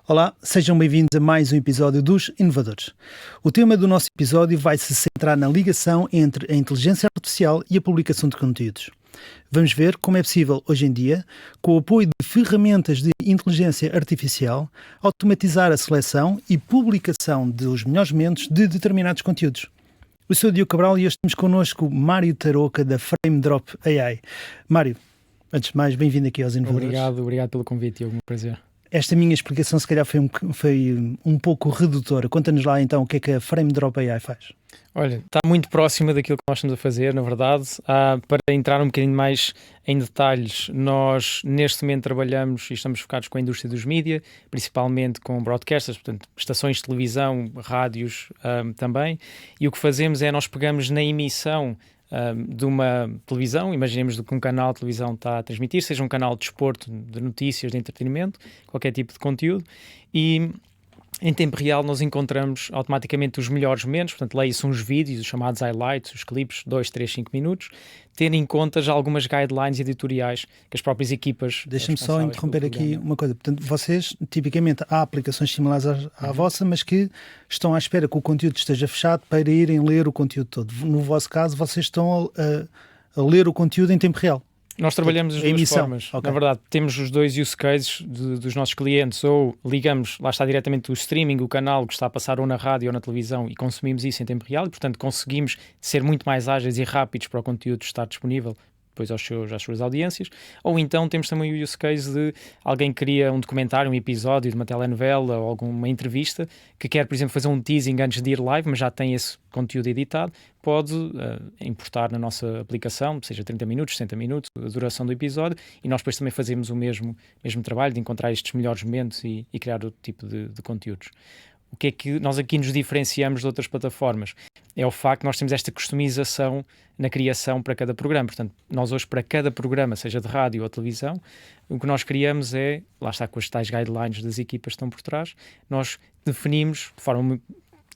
Olá, sejam bem-vindos a mais um episódio dos Inovadores. O tema do nosso episódio vai se centrar na ligação entre a inteligência artificial e a publicação de conteúdos. Vamos ver como é possível, hoje em dia, com o apoio de ferramentas de inteligência artificial, automatizar a seleção e publicação dos melhores momentos de determinados conteúdos. Eu sou o Diogo Cabral e hoje temos connosco Mário Tarouca, da FrameDrop AI. Mário, antes de mais, bem-vindo aqui aos Inovadores. Obrigado pelo convite, Diogo, um prazer. Esta minha explicação se calhar foi um pouco redutora. Conta-nos lá então o que é que a FrameDrop AI faz. Olha, está muito próxima daquilo que nós estamos a fazer, na verdade. Para entrar um bocadinho mais em detalhes, nós neste momento trabalhamos e estamos focados com a indústria dos mídia, principalmente com broadcasters, portanto, estações de televisão, rádios também. E o que fazemos é nós pegamos na emissão de uma televisão, imaginemos que um canal de televisão está a transmitir, seja um canal de desporto, de notícias, de entretenimento, qualquer tipo de conteúdo, e em tempo real nós encontramos automaticamente os melhores momentos, portanto leia-se uns vídeos, os chamados highlights, os clipes, 2, 3, 5 minutos, tendo em conta já algumas guidelines editoriais que as próprias equipas... Deixa-me só interromper aqui uma coisa. Portanto, vocês, tipicamente, há aplicações similares à vossa, mas que estão à espera que o conteúdo esteja fechado para irem ler o conteúdo todo. No vosso caso, vocês estão a ler o conteúdo em tempo real. Nós trabalhamos as duas formas. Okay. Na verdade, temos os dois use cases dos nossos clientes, ou ligamos, lá está diretamente o streaming, o canal que está a passar ou na rádio ou na televisão e consumimos isso em tempo real e, portanto, conseguimos ser muito mais ágeis e rápidos para o conteúdo estar disponível depois às suas audiências, ou então temos também o use case de alguém que cria um documentário, um episódio de uma telenovela ou alguma entrevista, que quer, por exemplo, fazer um teasing antes de ir live, mas já tem esse conteúdo editado, pode importar na nossa aplicação, seja 30 minutos, 60 minutos, a duração do episódio, e nós depois também fazemos o mesmo trabalho de encontrar estes melhores momentos e criar outro tipo de conteúdos. O que é que nós aqui nos diferenciamos de outras plataformas? É o facto de nós temos esta customização na criação para cada programa. Portanto, nós hoje para cada programa, seja de rádio ou televisão, o que nós criamos é, lá está com as tais guidelines das equipas que estão por trás, nós definimos, de forma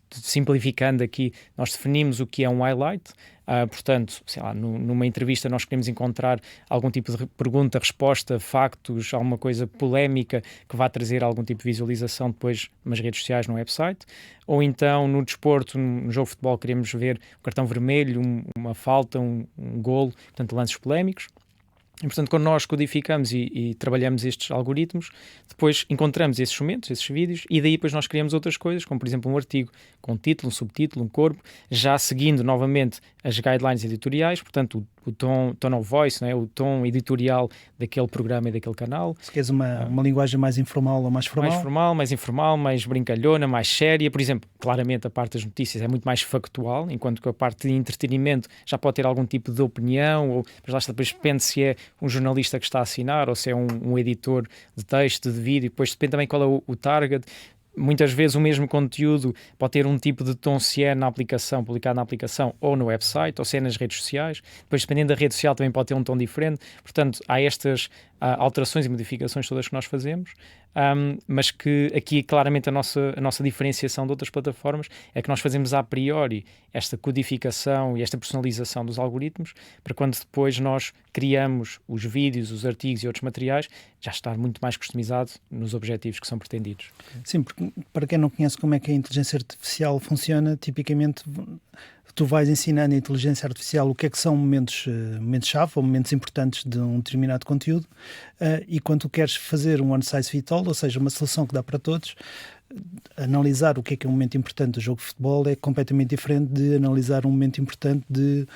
simplificando aqui, nós definimos o que é um highlight. Portanto, sei lá, numa entrevista nós queremos encontrar algum tipo de pergunta, resposta, factos, alguma coisa polémica que vá trazer algum tipo de visualização depois nas redes sociais, no website. Ou então no desporto, no jogo de futebol, queremos ver um cartão vermelho, uma falta, um golo, portanto lances polémicos. E, portanto, quando nós codificamos e trabalhamos estes algoritmos, depois encontramos esses momentos, esses vídeos, e daí depois nós criamos outras coisas, como por exemplo um artigo com um título, um subtítulo, um corpo, já seguindo novamente as guidelines editoriais, portanto o tone of voice, não é? O tom editorial daquele programa e daquele canal. Se queres uma linguagem mais informal ou mais formal? Mais formal, mais informal, mais brincalhona, mais séria. Por exemplo, claramente a parte das notícias é muito mais factual, enquanto que a parte de entretenimento já pode ter algum tipo de opinião, mas lá está, depois depende se é um jornalista que está a assinar ou se é um editor de texto, de vídeo, depois depende também qual é o target. Muitas vezes o mesmo conteúdo pode ter um tipo de tom se é na aplicação, publicado na aplicação ou no website, ou se é nas redes sociais. Depois, dependendo da rede social, também pode ter um tom diferente. Portanto, há estas alterações e modificações todas que nós fazemos, mas que aqui claramente a nossa diferenciação de outras plataformas é que nós fazemos a priori esta codificação e esta personalização dos algoritmos para quando depois nós criamos os vídeos, os artigos e outros materiais, já estar muito mais customizado nos objetivos que são pretendidos. Sim, porque para quem não conhece como é que a inteligência artificial funciona, tipicamente tu vais ensinando a inteligência artificial o que é que são momentos-chave ou momentos importantes de um determinado conteúdo, e quando tu queres fazer um one size fits all, ou seja, uma solução que dá para todos, analisar o que é um momento importante do jogo de futebol é completamente diferente de analisar um momento importante de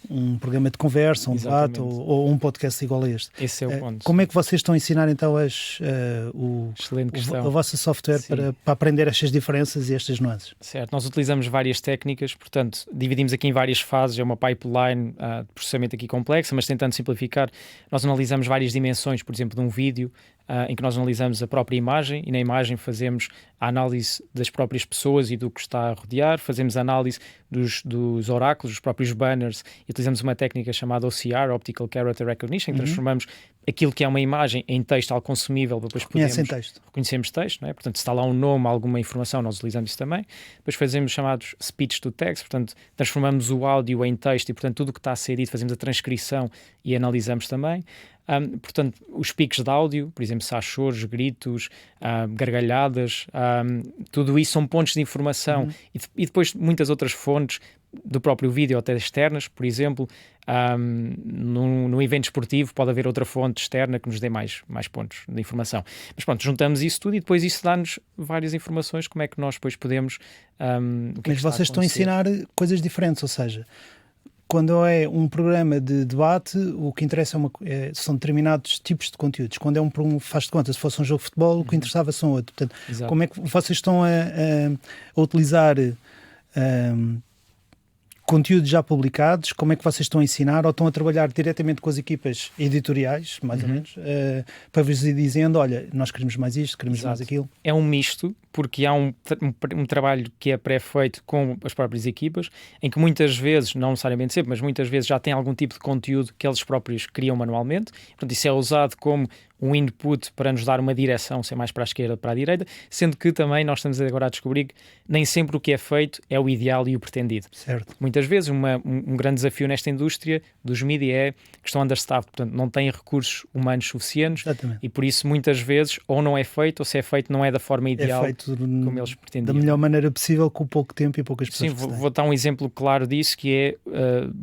um programa de conversa, um debate ou um podcast igual a este. Esse é o ponto. Como é que vocês estão a ensinar então a vossa software para aprender estas diferenças e estas nuances? Certo, nós utilizamos várias técnicas, portanto, dividimos aqui em várias fases, é uma pipeline de processamento aqui complexa, mas tentando simplificar, nós analisamos várias dimensões, por exemplo, de um vídeo, em que nós analisamos a própria imagem e na imagem fazemos a análise das próprias pessoas e do que está a rodear, fazemos a análise dos oráculos, dos próprios banners e utilizamos uma técnica chamada OCR, Optical Character Recognition, que transformamos aquilo que é uma imagem em texto algo consumível, depois reconhecemos texto, não é? Portanto, se está lá um nome, alguma informação, nós utilizamos isso também. Depois fazemos chamados speech to text, portanto, transformamos o áudio em texto e, portanto, tudo o que está a ser dito, fazemos a transcrição e analisamos também. Portanto, os picos de áudio, por exemplo, se há choros, gritos, gargalhadas, tudo isso são pontos de informação e depois muitas outras fontes do próprio vídeo até externas, por exemplo, num evento esportivo pode haver outra fonte externa que nos dê mais pontos de informação. Mas pronto, juntamos isso tudo e depois isso dá-nos várias informações, como é que nós depois podemos... Mas vocês estão a ensinar coisas diferentes, ou seja... Quando é um programa de debate, o que interessa são determinados tipos de conteúdos. Quando é faz de conta, se fosse um jogo de futebol, o que interessava são outros. Portanto, como é que vocês estão a utilizar conteúdos já publicados? Como é que vocês estão a ensinar? Ou estão a trabalhar diretamente com as equipas editoriais, mais ou menos, para vos ir dizendo, olha, nós queremos mais isto, queremos mais aquilo? É um misto, porque há um trabalho que é pré-feito com as próprias equipas, em que muitas vezes, não necessariamente sempre, mas muitas vezes já tem algum tipo de conteúdo que eles próprios criam manualmente. Portanto, isso é usado como um input para nos dar uma direção, ser mais para a esquerda ou para a direita, sendo que também nós estamos agora a descobrir que nem sempre o que é feito é o ideal e o pretendido. Certo. Muitas vezes um grande desafio nesta indústria dos mídia é que estão understaffed, portanto não têm recursos humanos suficientes. Exatamente. E por isso muitas vezes ou não é feito, ou se é feito não é da forma ideal, como eles pretendiam. Da melhor maneira possível, com pouco tempo e poucas pessoas. Sim, vou dar um exemplo claro disso, que é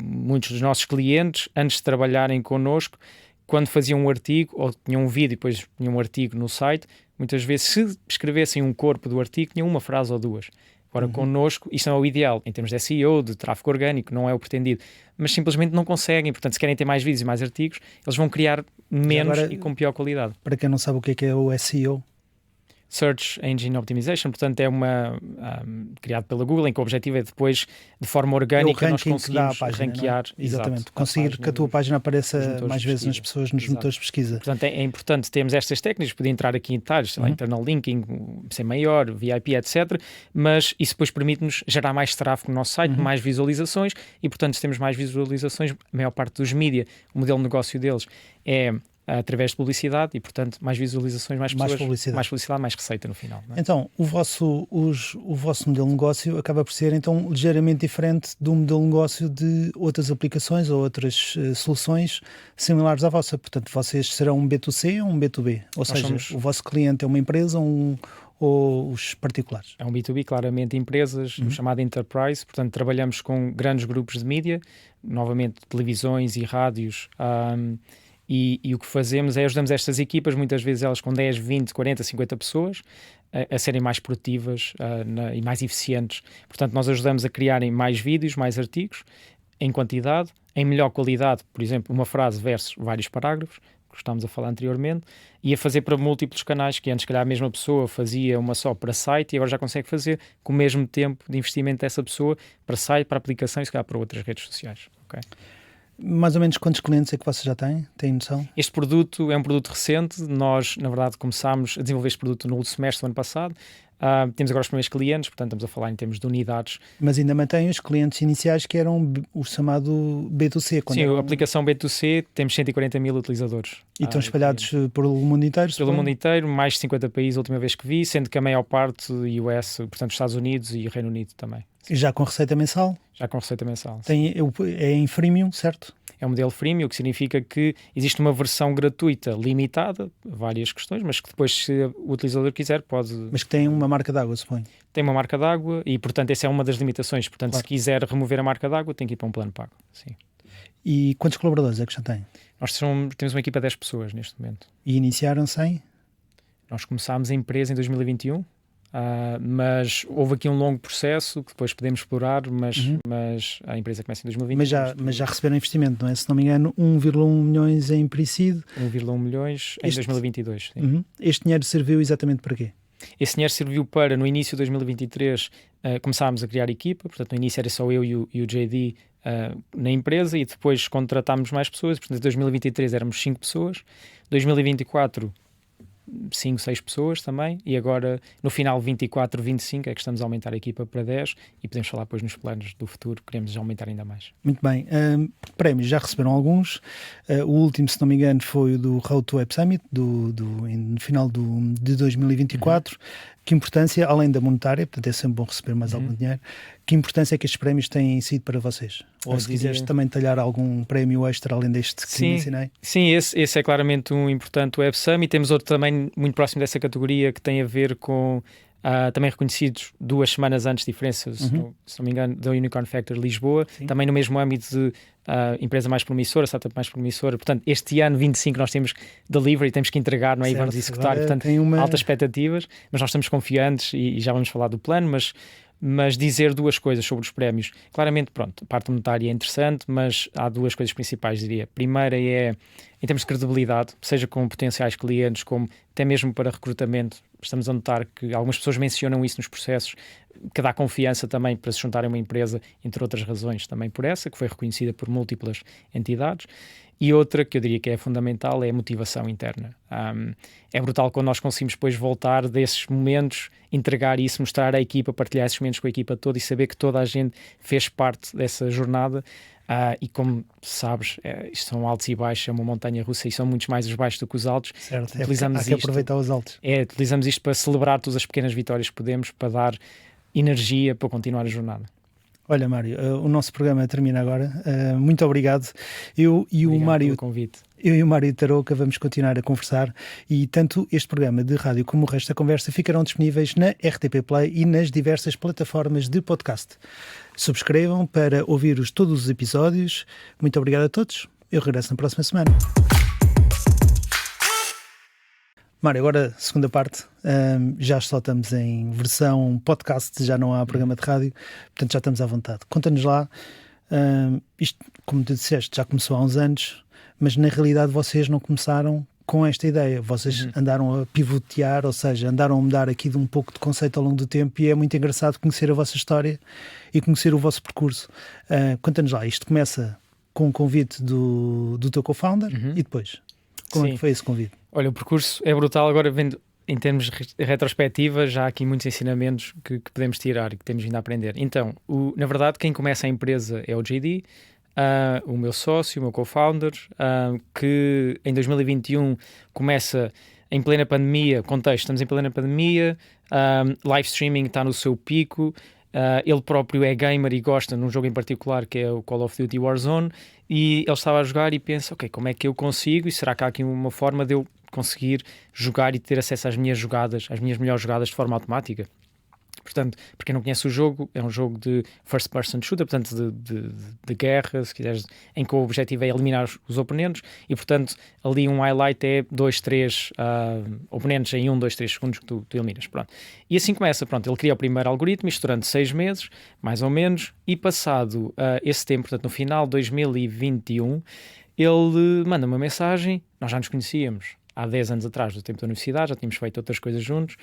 muitos dos nossos clientes, antes de trabalharem connosco, quando faziam um artigo, ou tinham um vídeo e depois tinham um artigo no site, muitas vezes se escrevessem um corpo do artigo, tinham uma frase ou duas. Agora, connosco, isto não é o ideal, em termos de SEO, de tráfego orgânico, não é o pretendido. Mas simplesmente não conseguem, portanto, se querem ter mais vídeos e mais artigos, eles vão criar menos e com pior qualidade. Para quem não sabe o que é o SEO? Search Engine Optimization, portanto é criado pela Google, em que o objetivo é depois, de forma orgânica, nós conseguimos ranquear. Exatamente, conseguir que a tua página apareça mais vezes nas pessoas, nos motores de pesquisa. Portanto é importante termos estas técnicas, podia entrar aqui em detalhes, sei lá, internal linking, ser maior, VIP, etc. Mas isso depois permite-nos gerar mais tráfego no nosso site, mais visualizações, e portanto se temos mais visualizações, a maior parte dos mídia, o modelo de negócio deles é através de publicidade e, portanto, mais visualizações, mais pessoas, mais publicidade, mais receita no final. Não é? Então, o vosso modelo de negócio acaba por ser, então, ligeiramente diferente do modelo de negócio de outras aplicações ou outras soluções similares à vossa. Portanto, vocês serão um B2C ou um B2B? Ou seja, o vosso cliente é uma empresa ou os particulares? É um B2B, claramente, empresas, chamado Enterprise. Portanto, trabalhamos com grandes grupos de mídia, novamente, televisões e rádios, E o que fazemos é ajudamos estas equipas, muitas vezes elas com 10, 20, 40, 50 pessoas, a serem mais produtivas e mais eficientes. Portanto, nós ajudamos a criarem mais vídeos, mais artigos, em quantidade, em melhor qualidade, por exemplo, uma frase versus vários parágrafos, que estávamos a falar anteriormente, e a fazer para múltiplos canais, que antes, se calhar, a mesma pessoa fazia uma só para site e agora já consegue fazer com o mesmo tempo de investimento dessa pessoa para site, para aplicação e, se calhar, para outras redes sociais. Okay? Mais ou menos quantos clientes é que vocês já têm? Têm noção? Este produto é um produto recente. Nós, na verdade, começámos a desenvolver este produto no semestre do ano passado. Temos agora os primeiros clientes, portanto estamos a falar em termos de unidades. Mas ainda mantém os clientes iniciais que eram o chamado B2C? Sim, a aplicação B2C, temos 140 mil utilizadores. E estão espalhados pelo mundo inteiro? Pelo mundo inteiro, mais de 50 países a última vez que vi, sendo que a maior parte US, portanto Estados Unidos e Reino Unido também. E já com receita mensal? Já com receita mensal. É em freemium, certo? É um modelo freemium, o que significa que existe uma versão gratuita limitada, várias questões, mas que depois, se o utilizador quiser, pode... Mas que tem uma marca d'água, suponho. Tem uma marca d'água e, portanto, essa é uma das limitações. Portanto, claro. Se quiser remover a marca d'água, tem que ir para um plano pago. Sim. E quantos colaboradores é que já têm? Nós temos uma equipa de 10 pessoas neste momento. E iniciaram sem? Nós começámos a empresa em 2021. Mas houve aqui um longo processo que depois podemos explorar, mas a empresa começa em 2020. Mas já receberam investimento, não é? Se não me engano, 1,1 milhões em pre-seed. 1,1 milhões em 2022. Sim. Este dinheiro serviu exatamente para quê? Esse dinheiro serviu para, no início de 2023, começámos a criar equipa. Portanto, no início era só eu e o JD na empresa e depois contratámos mais pessoas. Portanto, em 2023 éramos 5 pessoas. 2024 5, 6 pessoas também, e agora no final 24, 25 é que estamos a aumentar a equipa para 10 e podemos falar depois nos planos do futuro, queremos aumentar ainda mais. Muito bem. Prémios, já receberam alguns. O último, se não me engano, foi o do Road to Web Summit, no final de 2024. Que importância, além da monetária, portanto é sempre bom receber mais algum dinheiro, que importância é que estes prémios têm sido para vocês? Ou se quiseres também talhar algum prémio extra além deste que mencionei? Sim, esse é claramente um importante Web Summit. Temos outro também muito próximo dessa categoria que tem a ver com também reconhecidos 2 semanas antes de diferença, se não me engano, da Unicorn Factor Lisboa, também no mesmo âmbito de empresa mais promissora, startup mais promissora. Portanto, este ano 25 nós temos delivery, temos que entregar, não é? E vamos executar, portanto, altas expectativas, mas nós estamos confiantes e já vamos falar do plano, mas dizer 2 coisas sobre os prémios. Claramente, pronto, a parte monetária é interessante, mas há 2 coisas principais, diria. A primeira é, em termos de credibilidade, seja com potenciais clientes, como até mesmo para recrutamento. Estamos a notar que algumas pessoas mencionam isso nos processos, que dá confiança também para se juntarem a uma empresa, entre outras razões, também por essa, que foi reconhecida por múltiplas entidades. E outra, que eu diria que é fundamental, é a motivação interna. É brutal quando nós conseguimos depois voltar desses momentos, entregar isso, mostrar à equipa, partilhar esses momentos com a equipa toda e saber que toda a gente fez parte dessa jornada. E como sabes, isto são altos e baixos, é uma montanha russa e são muitos mais os baixos do que os altos. Certo, há que aproveitar os altos. Utilizamos isto para celebrar todas as pequenas vitórias que podemos, para dar energia para continuar a jornada. Olha, Mário, o nosso programa termina agora. Muito obrigado. Obrigado pelo convite. Eu e o Mário Tarouca vamos continuar a conversar e tanto este programa de rádio como o resto da conversa ficarão disponíveis na RTP Play e nas diversas plataformas de podcast. Subscrevam para ouvir todos os episódios. Muito obrigado a todos. Eu regresso na próxima semana. Mário, agora segunda parte, já só estamos em versão podcast, já não há programa de rádio, portanto já estamos à vontade. Conta-nos lá, isto, como tu disseste, já começou há uns anos, mas na realidade vocês não começaram com esta ideia, vocês andaram a pivotear, ou seja, andaram a mudar aqui de um pouco de conceito ao longo do tempo e é muito engraçado conhecer a vossa história e conhecer o vosso percurso. Conta-nos lá, isto começa com um convite do teu co-founder e depois, como é que foi esse convite? Olha, o percurso é brutal, agora vendo em termos de retrospectiva, já há aqui muitos ensinamentos que podemos tirar e que temos vindo a aprender. Então, na verdade, quem começa a empresa é o JD, o meu sócio, o meu co-founder, que em 2021 começa em plena pandemia, contexto, estamos em plena pandemia, live streaming está no seu pico, ele próprio é gamer e gosta num jogo em particular que é o Call of Duty Warzone, e ele estava a jogar e pensa, ok, como é que eu consigo, e será que há aqui uma forma de eu conseguir jogar e ter acesso às minhas jogadas, às minhas melhores jogadas de forma automática? Portanto, para quem não conhece o jogo, é um jogo de first person shooter, portanto de guerra, se quiseres, em que o objetivo é eliminar os oponentes e, portanto, ali um highlight é 2, 3 oponentes em 1, 2, 3 segundos que tu eliminas. Pronto. E assim começa, pronto, ele cria o primeiro algoritmo, isto durante 6 meses, mais ou menos, e passado esse tempo, portanto, no final de 2021, ele manda uma mensagem, nós já nos conhecíamos há 10 anos atrás, do tempo da universidade, já tínhamos feito outras coisas juntos,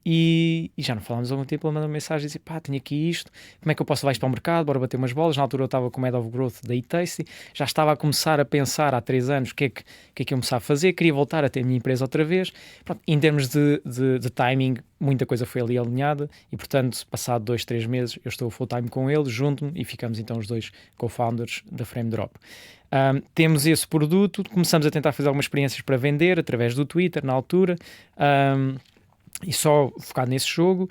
e já não falámos há algum tempo. Ele manda uma mensagem e diz, pá, tenho aqui isto, como é que eu posso levar isto para o mercado, bora bater umas bolas. Na altura eu estava com o Head of Growth da eTasty, já estava a começar a pensar há 3 anos o que é que eu começava a fazer, queria voltar a ter a minha empresa outra vez. Pronto, em termos de timing, muita coisa foi ali alinhada e, portanto, passado 2, 3 meses, eu estou full time com ele, junto-me, e ficamos então os 2 co-founders da Frame Drop. Temos esse produto, começamos a tentar fazer algumas experiências para vender através do Twitter na altura, e só focado nesse jogo.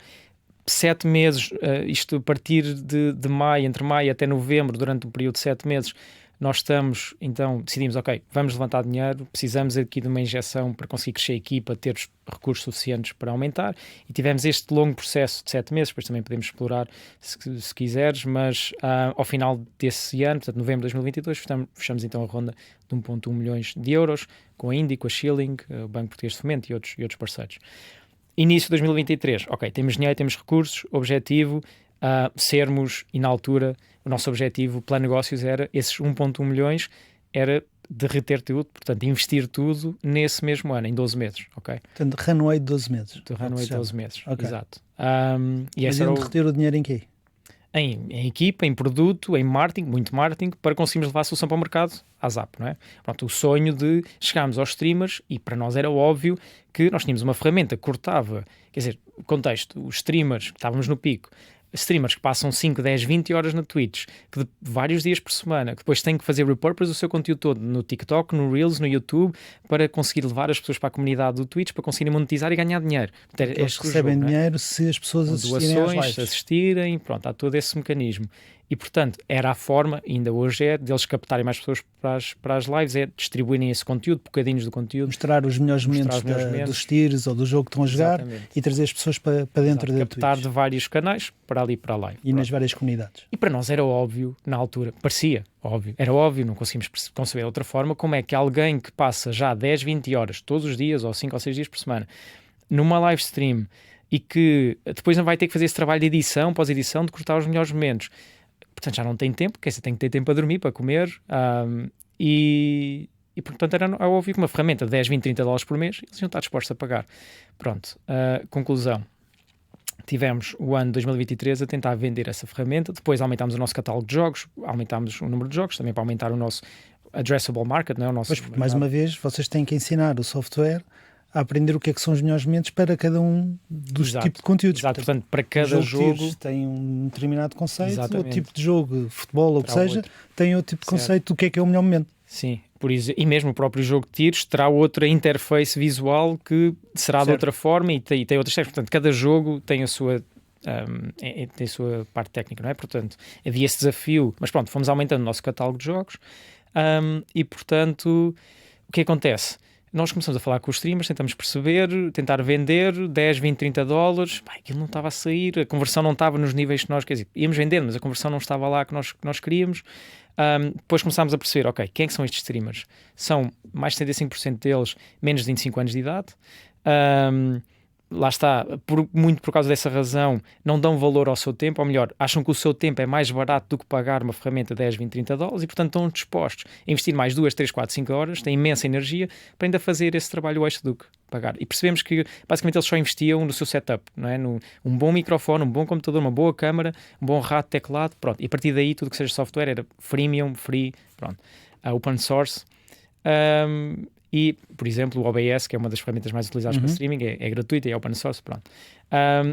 7 meses, isto a partir de maio, entre maio até novembro, durante um período de 7 meses, nós estamos, então decidimos, ok, vamos levantar dinheiro, precisamos aqui de uma injeção para conseguir crescer a equipa, ter os recursos suficientes para aumentar, e tivemos este longo processo de 7 meses, depois também podemos explorar se quiseres, mas ao final desse ano, portanto novembro de 2022, fechamos então a ronda de 1,1 milhões de euros, com a Índico, a Schilling, o Banco Português de Fomento e outros parceiros. Início de 2023, ok, temos dinheiro, temos recursos, objetivo, sermos, e na altura o nosso objetivo, o plano de negócios era, esses 1,1 milhões, era de reter tudo, portanto, investir tudo nesse mesmo ano, em 12 meses, ok? Portanto, runway de 12 meses. De runway de 12 meses, okay. Exato. Mas iam reter o dinheiro em quê? em equipa, em produto, em marketing, muito marketing, para conseguirmos levar a solução para o mercado à Zap, não é? Pronto, o sonho de chegarmos aos streamers, e para nós era óbvio que nós tínhamos uma ferramenta que cortava, quer dizer, o contexto, os streamers, que estávamos no pico, streamers que passam 5, 10, 20 horas na Twitch, que de vários dias por semana, que depois têm que fazer repurpose do seu conteúdo todo no TikTok, no Reels, no YouTube, para conseguir levar as pessoas para a comunidade do Twitch, para conseguirem monetizar e ganhar dinheiro. Eles recebem dinheiro se as pessoas assistirem às lives. Assistirem, pronto, há todo esse mecanismo. E, portanto, era a forma, ainda hoje é, deles captarem mais pessoas para as lives, é distribuírem esse conteúdo, bocadinhos do conteúdo. Mostrar os melhores momentos dos tiros ou do jogo que estão a jogar. Exatamente. E trazer as pessoas para dentro da Twitch. Captar de vários canais, para ali para a live. E nas várias comunidades. E para nós era óbvio, na altura, parecia óbvio, era óbvio, não conseguimos conceber de outra forma, como é que alguém que passa já 10, 20 horas todos os dias, ou 5 ou 6 dias por semana, numa live stream, e que depois não vai ter que fazer esse trabalho de edição, pós-edição, de cortar os melhores momentos. Portanto, já não tem tempo, quer dizer, tem que ter tempo para dormir, para comer, e portanto era óbvio que uma ferramenta de 10, 20, 30 dólares por mês, eles iam estar dispostos a pagar. Pronto, conclusão. Tivemos o ano 2023 a tentar vender essa ferramenta, depois aumentámos o nosso catálogo de jogos, aumentámos o número de jogos, também para aumentar o nosso addressable market, não é? O nosso pois, mais uma vez, vocês têm que ensinar o software a aprender o que é que são os melhores momentos para cada um dos tipos de conteúdos. Exato, portanto, para cada jogo tem um determinado conceito, outro tipo de jogo, futebol ou o que seja, tem outro tipo de conceito do que é o melhor momento. Sim, por isso, e mesmo o próprio jogo de tiros terá outra interface visual que será de outra forma e tem outras técnicas. Portanto, cada jogo tem a sua tem a sua parte técnica, não é? Portanto, havia esse desafio, mas pronto, fomos aumentando o nosso catálogo de jogos, e portanto, o que acontece? Nós começamos a falar com os streamers, tentamos perceber, tentar vender 10, 20, 30 dólares, aquilo não estava a sair, a conversão não estava nos níveis que nós, quer dizer, íamos vendendo, mas a conversão não estava lá que nós queríamos. Depois começámos a perceber, ok, quem é que são estes streamers? São mais de 75% deles menos de 25 anos de idade. Lá está, muito por causa dessa razão, não dão valor ao seu tempo, ou melhor, acham que o seu tempo é mais barato do que pagar uma ferramenta de 10, 20, 30 dólares e, portanto, estão dispostos a investir mais 2, 3, 4, 5 horas, têm imensa energia para ainda fazer esse trabalho extra do que pagar. E percebemos que, basicamente, eles só investiam no seu setup, não é? Um bom microfone, um bom computador, uma boa câmara, um bom rato, teclado, pronto. E a partir daí, tudo que seja software era freemium, free, pronto. Open source. E, por exemplo, o OBS, que é uma das ferramentas mais utilizadas para streaming, é gratuito e é open source, pronto.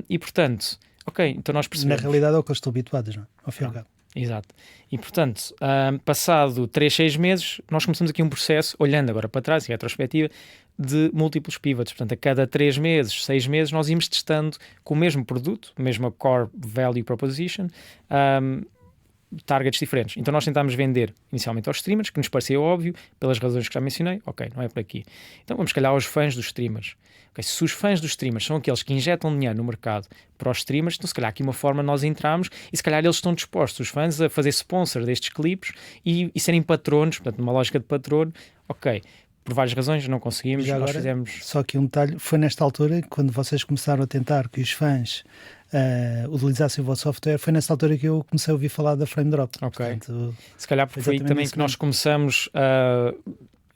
E, portanto, ok, então nós percebemos... Na realidade é o que eles estão habituados, não é? Ao fim e ao cabo. Exato. E, portanto, passado 3, 6 meses, nós começamos aqui um processo, olhando agora para trás, em retrospectiva, de múltiplos pivots. Portanto, a cada 3 meses, 6 meses, nós íamos testando com o mesmo produto, a mesma core value proposition, targets diferentes. Então nós tentámos vender inicialmente aos streamers, que nos parecia óbvio, pelas razões que já mencionei, ok, não é por aqui. Então vamos calhar aos fãs dos streamers. Okay, se os fãs dos streamers são aqueles que injetam dinheiro no mercado para os streamers, então se calhar aqui uma forma nós entramos e se calhar eles estão dispostos, os fãs, a fazer sponsor destes clipes e serem patronos, portanto numa lógica de patrono, ok. Por várias razões não conseguimos, agora, nós fizemos... Só aqui um detalhe, foi nesta altura, quando vocês começaram a tentar que os fãs utilizassem o vosso software, foi nessa altura que eu comecei a ouvir falar da Frame Drop. Ok. Portanto, se calhar foi também que nós começamos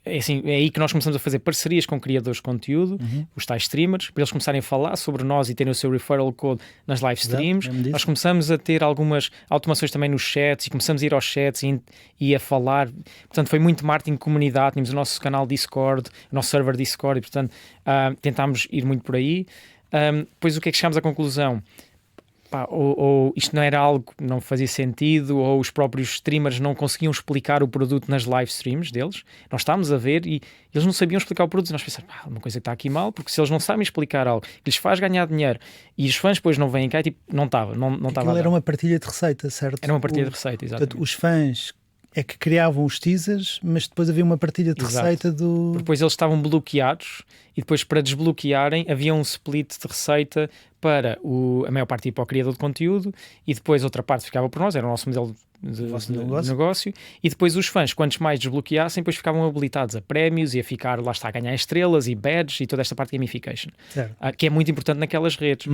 é aí que nós começamos a fazer parcerias com criadores de conteúdo, os tais streamers, para eles começarem a falar sobre nós e terem o seu referral code nas live streams. Nós começamos a ter algumas automações também nos chats e começamos a ir aos chats e a falar. Portanto, foi muito marketing de comunidade. Tínhamos o nosso canal Discord, o nosso server Discord e, portanto, tentámos ir muito por aí. Depois, o que é que chegámos à conclusão? Ou isto não era algo que não fazia sentido, ou os próprios streamers não conseguiam explicar o produto nas live streams deles. Nós estávamos a ver e eles não sabiam explicar o produto e nós pensamos, uma coisa que está aqui mal, porque se eles não sabem explicar algo que lhes faz ganhar dinheiro e os fãs depois não vêm cá, tipo, não estava. Aquilo era uma partilha de receita, certo? Era uma partilha de receita, exatamente. Portanto, os fãs é que criavam os teasers, mas depois havia uma partilha de receita do... Depois eles estavam bloqueados e depois para desbloquearem havia um split de receita para a maior parte ia para o criador de conteúdo e depois outra parte ficava por nós, era o nosso modelo de negócio, e depois os fãs, quantos mais desbloqueassem, depois ficavam habilitados a prémios e a ficar, lá está, a ganhar estrelas e badges e toda esta parte de gamification, que é muito importante naquelas redes,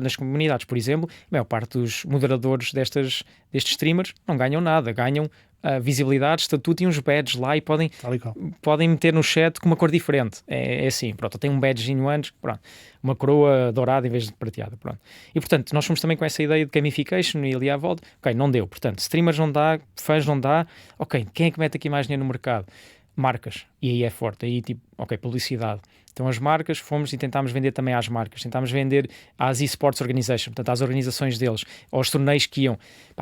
nas comunidades, por exemplo, a maior parte dos moderadores destes streamers não ganham nada, ganham visibilidade, estatuto e uns badges lá e podem meter no chat com uma cor diferente, é assim, pronto, tem um badgezinho antes, pronto. uma coroa dourada em vez de prateada, pronto. E portanto, nós fomos também com essa ideia de gamification e ali à volta, ok, não deu, portanto, streamers não dá, fãs não dá, ok, quem é que mete aqui mais dinheiro no mercado? Marcas, e aí é forte, aí tipo, ok, publicidade. Então as marcas, fomos e tentámos vender também às marcas, tentámos vender às eSports Organization, portanto às organizações deles, aos torneios que iam,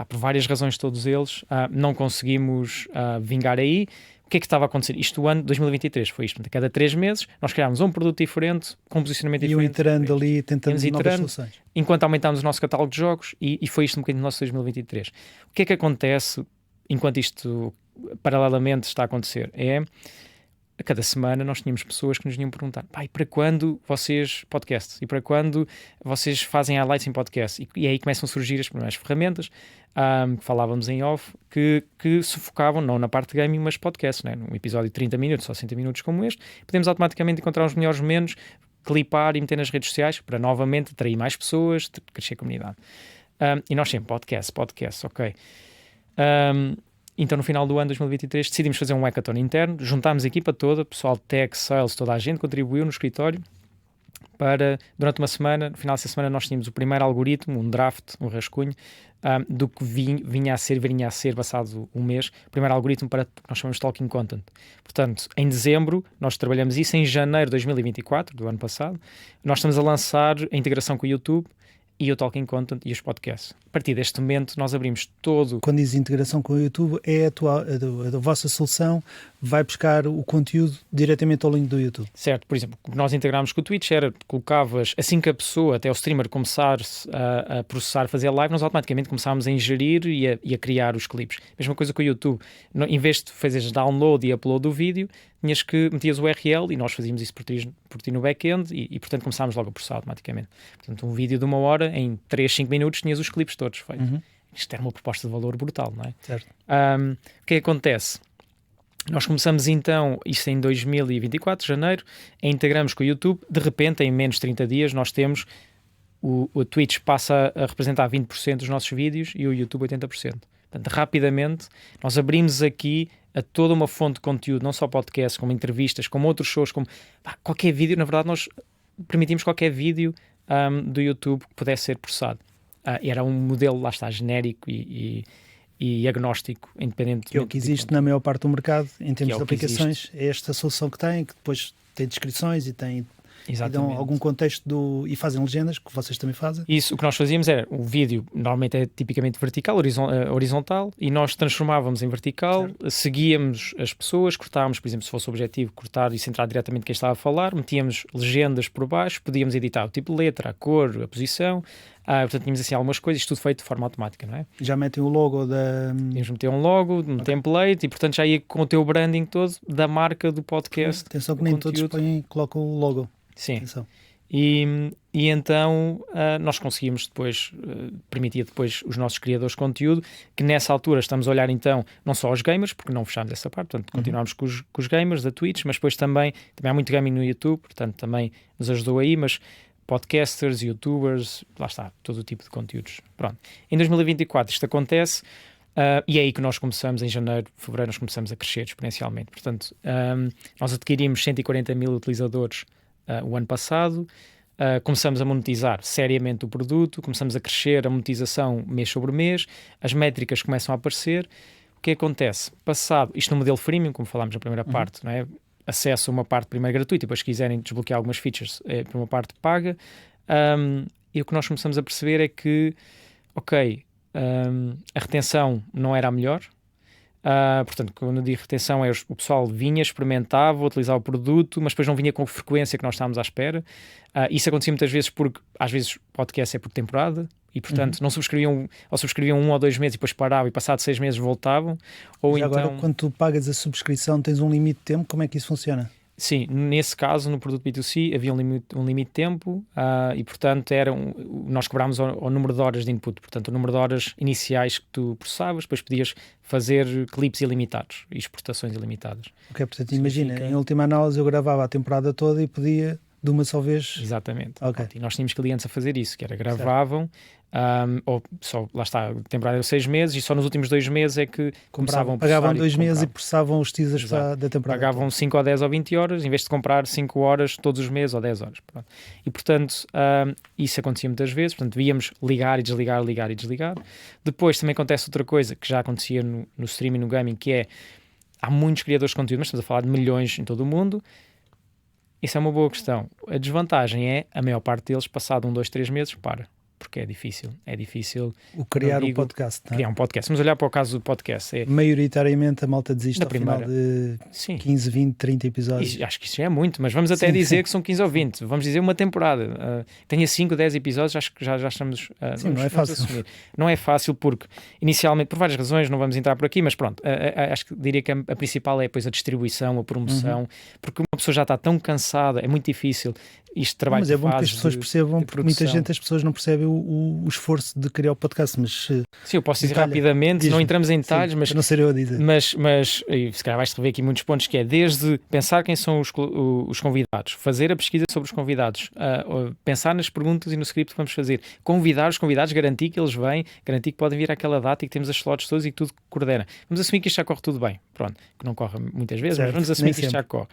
por várias razões todos eles, não conseguimos vingar aí. O que é que estava a acontecer? Isto o ano 2023 foi isto, portanto, a cada 3 meses nós criámos um produto diferente, com um posicionamento diferente. E iterando ali, tentando novas soluções. Enquanto aumentámos o nosso catálogo de jogos e foi isto um bocadinho no nosso 2023. O que é que acontece enquanto isto paralelamente está a acontecer? A cada semana nós tínhamos pessoas que nos vinham perguntar: pai, para quando vocês podcast? E para quando vocês fazem highlights em podcast? E aí começam a surgir as primeiras ferramentas que falávamos em off, que se focavam não na parte de gaming, mas podcast, né? Num episódio de 30 minutos ou 60 minutos como este, podemos automaticamente encontrar os melhores momentos, clipar e meter nas redes sociais para novamente atrair mais pessoas, crescer a comunidade. E nós sempre, podcast, ok. Então, no final do ano de 2023, decidimos fazer um hackathon interno, juntámos a equipa toda, pessoal de tech, sales, toda a gente contribuiu no escritório para, durante uma semana, no final dessa semana, nós tínhamos o primeiro algoritmo, um draft, um rascunho, do que vinha a ser, passado um mês, o primeiro algoritmo para o que nós chamamos de Talking Content. Portanto, em dezembro, nós trabalhamos isso, em janeiro de 2024, do ano passado, nós estamos a lançar a integração com o YouTube e o Talking Content e os podcasts. A partir deste momento, nós abrimos todo... Quando diz integração com o YouTube, é a vossa solução vai buscar o conteúdo diretamente ao link do YouTube. Certo. Por exemplo, o que nós integrámos com o Twitch era, colocavas, assim que a pessoa, até o streamer, começar a processar, fazer live, nós automaticamente começámos a ingerir e a criar os clipes. Mesma coisa com o YouTube. Em vez de fazeres download e upload do vídeo, metias o URL e nós fazíamos isso por ti no back-end e portanto começámos logo a processar automaticamente. Portanto, um vídeo de 1 hora, em 3, 5 minutos, tinhas os clipes todos feitos. Isto era uma proposta de valor brutal, não é? Certo. O que acontece? Nós começamos então, isso em 2024, janeiro, a integramos com o YouTube. De repente, em menos de 30 dias, nós temos o Twitch passa a representar 20% dos nossos vídeos e o YouTube 80%. Portanto, rapidamente, nós abrimos aqui a toda uma fonte de conteúdo, não só podcasts, como entrevistas, como outros shows, como qualquer vídeo. Na verdade, nós permitimos qualquer vídeo do YouTube que pudesse ser processado. Era um modelo, lá está, genérico e agnóstico, independente. Que é o que existe na maior parte do mercado, em termos de aplicações, é esta solução que tem, que depois tem descrições e tem... Exatamente. E dão algum contexto e fazem legendas, que vocês também fazem. Isso, o que nós fazíamos era, o vídeo normalmente é tipicamente vertical, horizontal, e nós transformávamos em vertical, certo. Seguíamos as pessoas, cortávamos, por exemplo, se fosse o objetivo, cortar e centrar diretamente quem estava a falar, metíamos legendas por baixo, podíamos editar o tipo de letra, a cor, a posição, portanto tínhamos assim algumas coisas, tudo feito de forma automática, não é? Já metem o logo da... Tínhamos meter um logo, um template, e portanto já ia com o teu branding todo da marca do podcast. Atenção que nem todos colocam o logo. Sim. E então nós conseguimos depois, permitir depois os nossos criadores de conteúdo, que nessa altura estamos a olhar então não só aos gamers, porque não fechámos essa parte, portanto continuámos com os gamers da Twitch, mas depois também há muito gaming no YouTube, portanto também nos ajudou aí, mas podcasters, youtubers, lá está, todo o tipo de conteúdos. Pronto. Em 2024 isto acontece, e é aí que nós começamos, em janeiro, fevereiro, nós começamos a crescer exponencialmente. Portanto, nós adquirimos 140 mil utilizadores o ano passado, começamos a monetizar seriamente o produto, começamos a crescer a monetização mês sobre mês, as métricas começam a aparecer. O que acontece? Passado, isto no modelo freemium, como falámos na primeira parte, não é? Acesso a uma parte primeiro gratuita e depois se quiserem desbloquear algumas features para uma parte paga, e o que nós começamos a perceber é que, a retenção não era a melhor. Portanto, quando eu digo retenção, o pessoal vinha, experimentava, utilizava o produto, mas depois não vinha com a frequência que nós estávamos à espera. Isso acontecia muitas vezes porque, às vezes, o podcast é por temporada e, portanto, não subscreviam, ou subscreviam 1 ou 2 meses e depois paravam e, passados 6 meses, voltavam. Ou então... Agora, quando tu pagas a subscrição, tens um limite de tempo? Como é que isso funciona? Sim, nesse caso, no produto B2C, havia um limite de tempo e, portanto, nós cobrámos ao número de horas de input. Portanto, o número de horas iniciais que tu processavas, depois podias fazer clipes ilimitados e exportações ilimitadas. Ok, portanto, imagina, em última análise eu gravava a temporada toda e podia de uma só vez? Exatamente. Okay. E nós tínhamos clientes a fazer isso, que era gravavam, ou só, lá está, a temporada era 6 meses e só nos últimos 2 meses é que começavam a processar. Pagavam 2 meses e processavam os teasers da temporada. Pagavam 5 ou 10 ou 20 horas, em vez de comprar 5 horas todos os meses ou 10 horas. Pronto. E, portanto, isso acontecia muitas vezes. Portanto, víamos ligar e desligar, ligar e desligar. Depois também acontece outra coisa que já acontecia no streaming, no gaming, que é, há muitos criadores de conteúdo, mas estamos a falar de milhões em todo o mundo. Isso é uma boa questão. A desvantagem é, a maior parte deles, passado 1, 2, 3 meses, porque é difícil. É difícil criar um podcast. Não é? Criar um podcast. Vamos olhar para o caso do podcast. Maioritariamente a malta desiste ao final de 15, 20, 30 episódios. Acho que isso já é muito, mas vamos até dizer que são 15 ou 20. Vamos dizer uma temporada. Tenha 5, 10 episódios, acho que já estamos... não é fácil. Não é fácil porque, inicialmente, por várias razões, não vamos entrar por aqui, mas pronto, acho que diria que a principal é depois a distribuição, a promoção, porque uma pessoa já está tão cansada, é muito difícil. Isto trabalho. Mas é bom que as pessoas percebam, porque muita gente, as pessoas não percebem o esforço de criar o podcast, mas... Sim, eu posso dizer rapidamente, não entramos em detalhes, mas... Não ser eu a dizer. Mas e se calhar vais-te rever aqui muitos pontos, que é desde pensar quem são os convidados, fazer a pesquisa sobre os convidados, pensar nas perguntas e no script que vamos fazer, convidar os convidados, garantir que eles vêm, garantir que podem vir àquela data e que temos as slots todas e que tudo coordena. Vamos assumir que isto já corre tudo bem. Pronto, que não corre muitas vezes, certo, mas vamos assumir que isto já corre.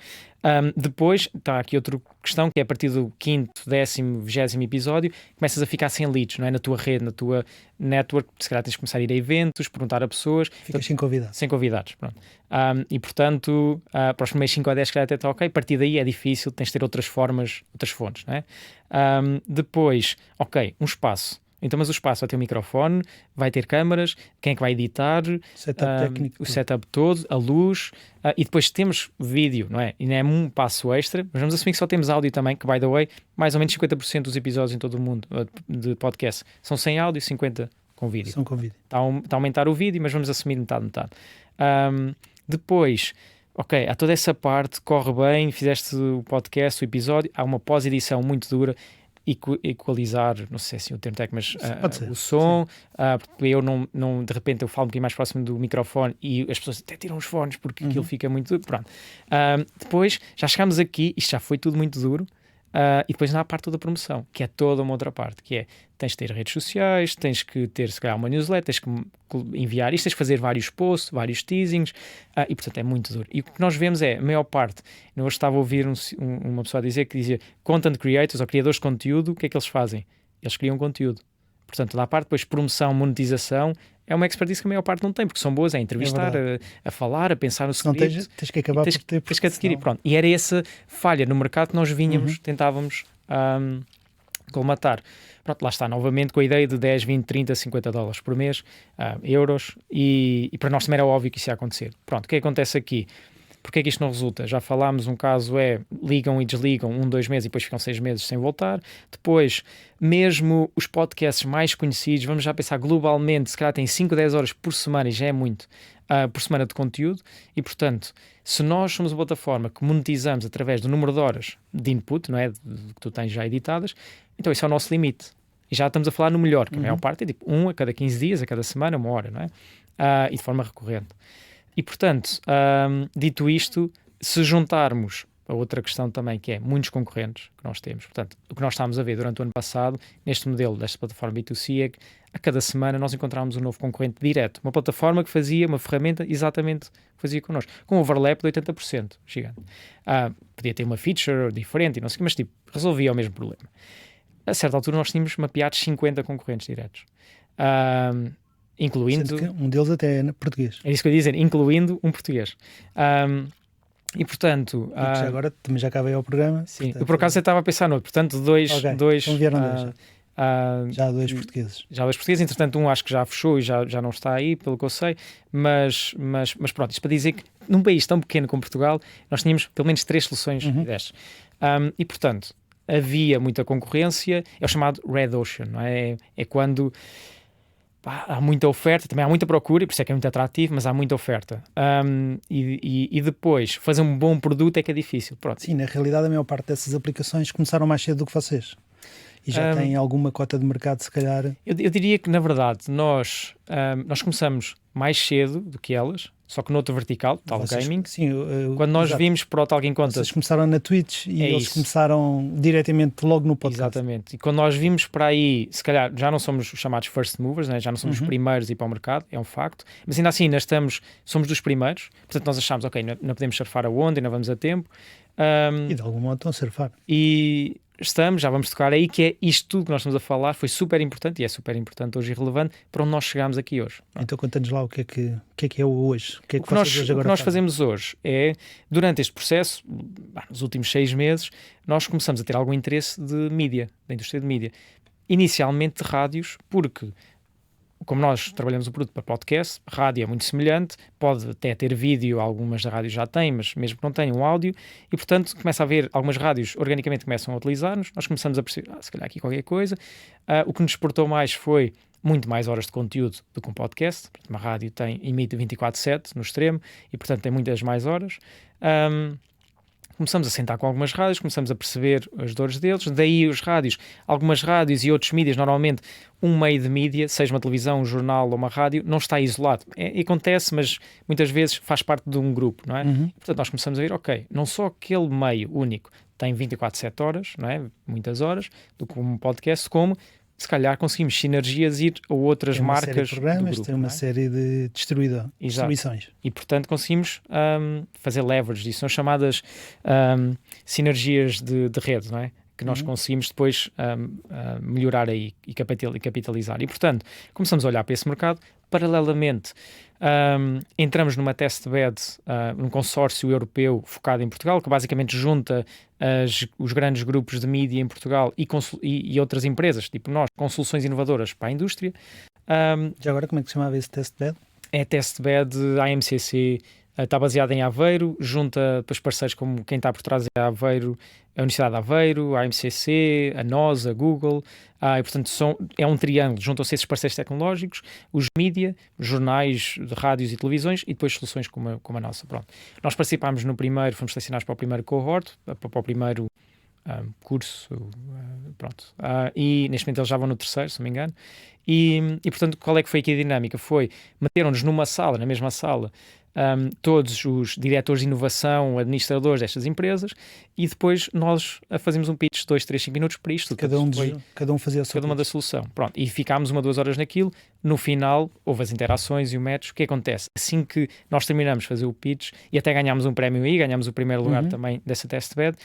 Depois, está aqui outra questão, que é a partir do 5º, 10º, 20º episódio, começas a ficar sem leads, não é? Na tua rede, na tua network, se calhar tens de começar a ir a eventos, perguntar a pessoas. Ficas sem convidados. Sem convidados, pronto. E portanto, para os primeiros 5 ou 10 se calhar até está ok, a partir daí é difícil, tens de ter outras formas, outras fontes, não é? Depois, ok, um espaço. Então, mas o espaço vai ter um microfone, vai ter câmaras, quem é que vai editar, técnico, o setup todo, a luz, e depois temos vídeo, não é? E não é um passo extra, mas vamos assumir que só temos áudio também, que, by the way, mais ou menos 50% dos episódios em todo o mundo de podcast são sem áudio e 50% com vídeo. São com vídeo. Está a aumentar o vídeo, mas vamos assumir metade. Depois, ok, há toda essa parte, corre bem, fizeste o podcast, o episódio, há uma pós-edição muito dura, equalizar, não sei se é o termo técnico, mas o som, porque eu não, de repente eu falo um bocadinho mais próximo do microfone e as pessoas até tiram os fones porque aquilo fica muito duro. Pronto. Depois, já chegámos aqui, isto já foi tudo muito duro, e depois não há a parte da promoção, que é toda uma outra parte, que é, tens de ter redes sociais, tens que ter, se calhar, uma newsletter, tens que enviar isto, tens que fazer vários posts, vários teasings, e portanto é muito duro. E o que nós vemos é, a maior parte, eu hoje estava a ouvir uma pessoa dizer que dizia content creators ou criadores de conteúdo, o que é que eles fazem? Eles criam conteúdo. Portanto, da parte depois promoção, monetização, é uma expertise que a maior parte não tem, porque são boas a entrevistar, a falar, a pensar no script. Não tens que acabar por ter. Tens que adquirir, pronto. E era essa falha no mercado que nós vinhamos, tentávamos colmatar. Pronto, lá está, novamente com a ideia de 10, 20, 30, 50 dólares por mês, euros, e para nós também era óbvio que isso ia acontecer. Pronto, o que acontece aqui? Porquê é que isto não resulta? Já falámos, um caso é ligam e desligam 1, 2 meses e depois ficam 6 meses sem voltar. Depois, mesmo os podcasts mais conhecidos, vamos já pensar globalmente, se calhar tem 5, 10 horas por semana, e já é muito, por semana de conteúdo, e portanto, se nós somos uma plataforma que monetizamos através do número de horas de input, não é? Que tu tens já editadas, então esse é o nosso limite. E já estamos a falar no melhor, que a maior parte é tipo 1 a cada 15 dias, a cada semana, 1 hora, não é? E de forma recorrente. E, portanto, dito isto, se juntarmos a outra questão também, que é muitos concorrentes que nós temos, portanto, o que nós estamos a ver durante o ano passado, neste modelo desta plataforma B2C, é que a cada semana nós encontramos um novo concorrente direto, uma plataforma que fazia uma ferramenta exatamente que fazia connosco, com um overlap de 80%, gigante. Podia ter uma feature diferente, e não sei o que, mas tipo, resolvia o mesmo problema. A certa altura nós tínhamos mapeados 50 concorrentes diretos. Incluindo... Um deles até é português. É isso que eu ia dizer, incluindo um português. E portanto... agora também já acabei ao programa. Sim, portanto, eu por acaso estava a pensar no outro. Portanto, dois... Então vieram dois. Já há 2 portugueses. Já há 2 portugueses, entretanto um acho que já fechou e já não está aí, pelo que eu sei, mas pronto, isto para dizer que num país tão pequeno como Portugal, nós tínhamos pelo menos 3 soluções destas. E portanto, havia muita concorrência, é o chamado Red Ocean, não é? É quando... há muita oferta, também há muita procura, e por isso é que é muito atrativo, mas há muita oferta. E depois, fazer um bom produto é que é difícil. Pronto. Sim, na realidade a maior parte dessas aplicações começaram mais cedo do que vocês. E já têm alguma cota de mercado, se calhar? Eu diria que, na verdade, nós começamos mais cedo do que elas, só que no outro vertical, tal gaming. Sim, quando nós vimos para o Talking Contas... Vocês começaram na Twitch e eles começaram diretamente logo no podcast. Exatamente. E quando nós vimos para aí, se calhar já não somos os chamados first movers, né? Já não somos os primeiros a ir para o mercado, é um facto, mas ainda assim somos dos primeiros, portanto nós achámos, ok, não podemos surfar a onda, ainda vamos a tempo. E de algum modo estão a surfar. E já vamos tocar aí, que é isto tudo que nós estamos a falar, foi super importante e é super importante hoje e relevante para onde nós chegámos aqui hoje. Então conta-nos lá o que é o hoje. O que nós fazemos hoje é, durante este processo, nos últimos 6 meses, nós começamos a ter algum interesse de mídia, da indústria de mídia. Inicialmente de rádios, porque como nós trabalhamos o produto para podcast, rádio é muito semelhante, pode até ter vídeo, algumas da rádio já têm, mas mesmo que não tenham áudio, e portanto começa a haver, algumas rádios organicamente começam a utilizar-nos, nós começamos a perceber, se calhar aqui qualquer coisa. O que nos exportou mais foi muito mais horas de conteúdo do que um podcast. Uma rádio emite 24/7 no extremo, e portanto tem muitas mais horas. Começamos a sentar com algumas rádios, começamos a perceber as dores deles, daí algumas rádios e outros mídias, normalmente um meio de mídia, seja uma televisão, um jornal ou uma rádio, não está isolado. Acontece, mas muitas vezes faz parte de um grupo, não é? Portanto, nós começamos a ver, ok, não só aquele meio único tem 24/7 horas, não é? Muitas horas, do que um podcast, como se calhar conseguimos sinergias ir a outras marcas de programas, do grupo, tem uma série de distribuições. E, portanto, conseguimos fazer leverage disso. São chamadas sinergias de rede, não é? Que nós conseguimos depois melhorar aí e capitalizar. E, portanto, começamos a olhar para esse mercado. Paralelamente, entramos numa testbed, num consórcio europeu focado em Portugal, que basicamente junta os grandes grupos de mídia em Portugal e outras empresas, tipo nós, com soluções inovadoras para a indústria. Já agora, como é que se chamava esse testbed? É testbed AMCC, está baseado em Aveiro, junta depois parceiros como quem está por trás é Aveiro, a Universidade de Aveiro, a AMCC, a nós, a Google, e portanto é um triângulo, juntam-se esses parceiros tecnológicos, os mídia, jornais de rádios e televisões e depois soluções como a nossa. Pronto. Nós participámos no primeiro, fomos selecionados para o primeiro cohort, para o primeiro curso, pronto. E neste momento eles já vão no terceiro, se não me engano. E portanto, qual é que foi aqui a dinâmica? Meteram-nos na mesma sala, todos os diretores de inovação, administradores destas empresas, e depois nós fazemos um pitch de 2, 3, 5 minutos para isto. Cada um fazia a sua cada uma da solução. Pronto, e ficámos 1, 2 horas naquilo. No final, houve as interações e o match. O que acontece? Assim que nós terminamos de fazer o pitch, e até ganhámos um prémio aí, ganhámos o primeiro lugar também dessa testbed,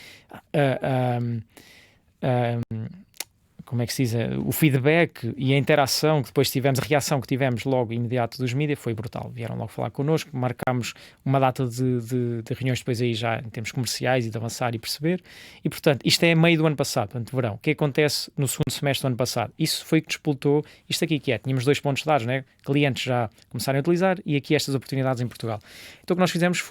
como é que se diz, o feedback e a interação que depois tivemos, a reação que tivemos logo imediato dos mídias foi brutal. Vieram logo falar connosco, marcámos uma data de reuniões depois aí já em termos comerciais e de avançar e perceber. E portanto, isto é meio do ano passado, portanto, verão. O que acontece no segundo semestre do ano passado? Isso foi que disputou isto aqui que é. Tínhamos 2 pontos dados, né? Clientes já começaram a utilizar e aqui estas oportunidades em Portugal. Então o que nós fizemos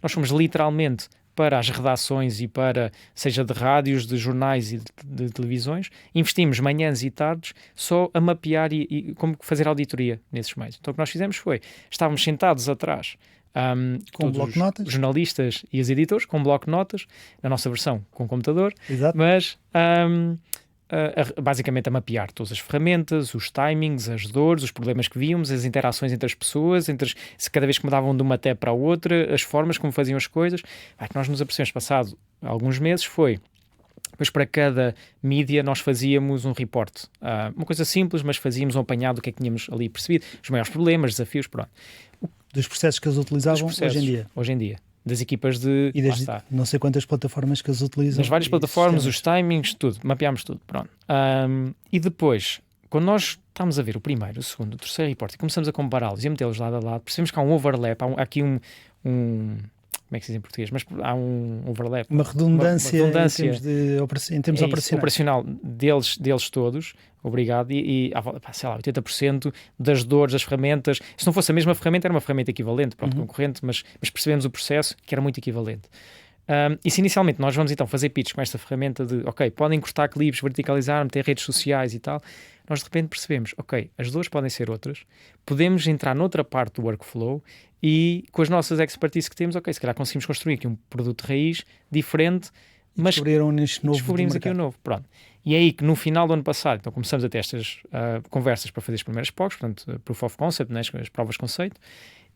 nós fomos literalmente para as redações e para, seja de rádios, de jornais e de televisões, investimos manhãs e tardes só a mapear e como fazer auditoria nesses meios. Então o que nós fizemos estávamos sentados atrás, com bloco de notas, os jornalistas e os editores, com bloco de notas, na nossa versão com computador, exato. Mas basicamente a mapear todas as ferramentas, os timings, as dores, os problemas que víamos, as interações entre as pessoas, se cada vez que mudavam de uma tab para a outra, as formas como faziam as coisas. Que nós nos apercebemos passado alguns meses depois para cada mídia nós fazíamos um report. Uma coisa simples, mas fazíamos um apanhado do que é que tínhamos ali percebido, os maiores problemas, desafios, pronto. Dos processos que eles utilizavam hoje em dia. Das equipas de... E das não sei quantas plataformas que eles utilizam. Das várias plataformas, os timings, tudo. Mapeámos tudo, pronto. E depois, quando nós estamos a ver o primeiro, o segundo, o terceiro report e começamos a compará-los e a metê-los lado a lado, percebemos que há um overlap, há aqui um como é que se diz em português? Mas há um overlap. Uma redundância em termos operacionais. Operacional deles todos, obrigado, e sei lá, 80% das dores, das ferramentas. Se não fosse a mesma ferramenta, era uma ferramenta equivalente, pronto, concorrente, mas percebemos o processo que era muito equivalente. E se inicialmente nós vamos então fazer pitch com esta ferramenta de, ok, podem cortar clipes, verticalizar, meter redes sociais e tal, nós de repente percebemos, ok, as dores podem ser outras, podemos entrar noutra parte do workflow e com as nossas expertise que temos, ok, se calhar conseguimos construir aqui um produto de raiz diferente, mas descobrimos aqui um novo, pronto. E é aí que no final do ano passado, então começamos a ter estas conversas para fazer as primeiras POCs, portanto, Proof of Concept, né, as provas de conceito,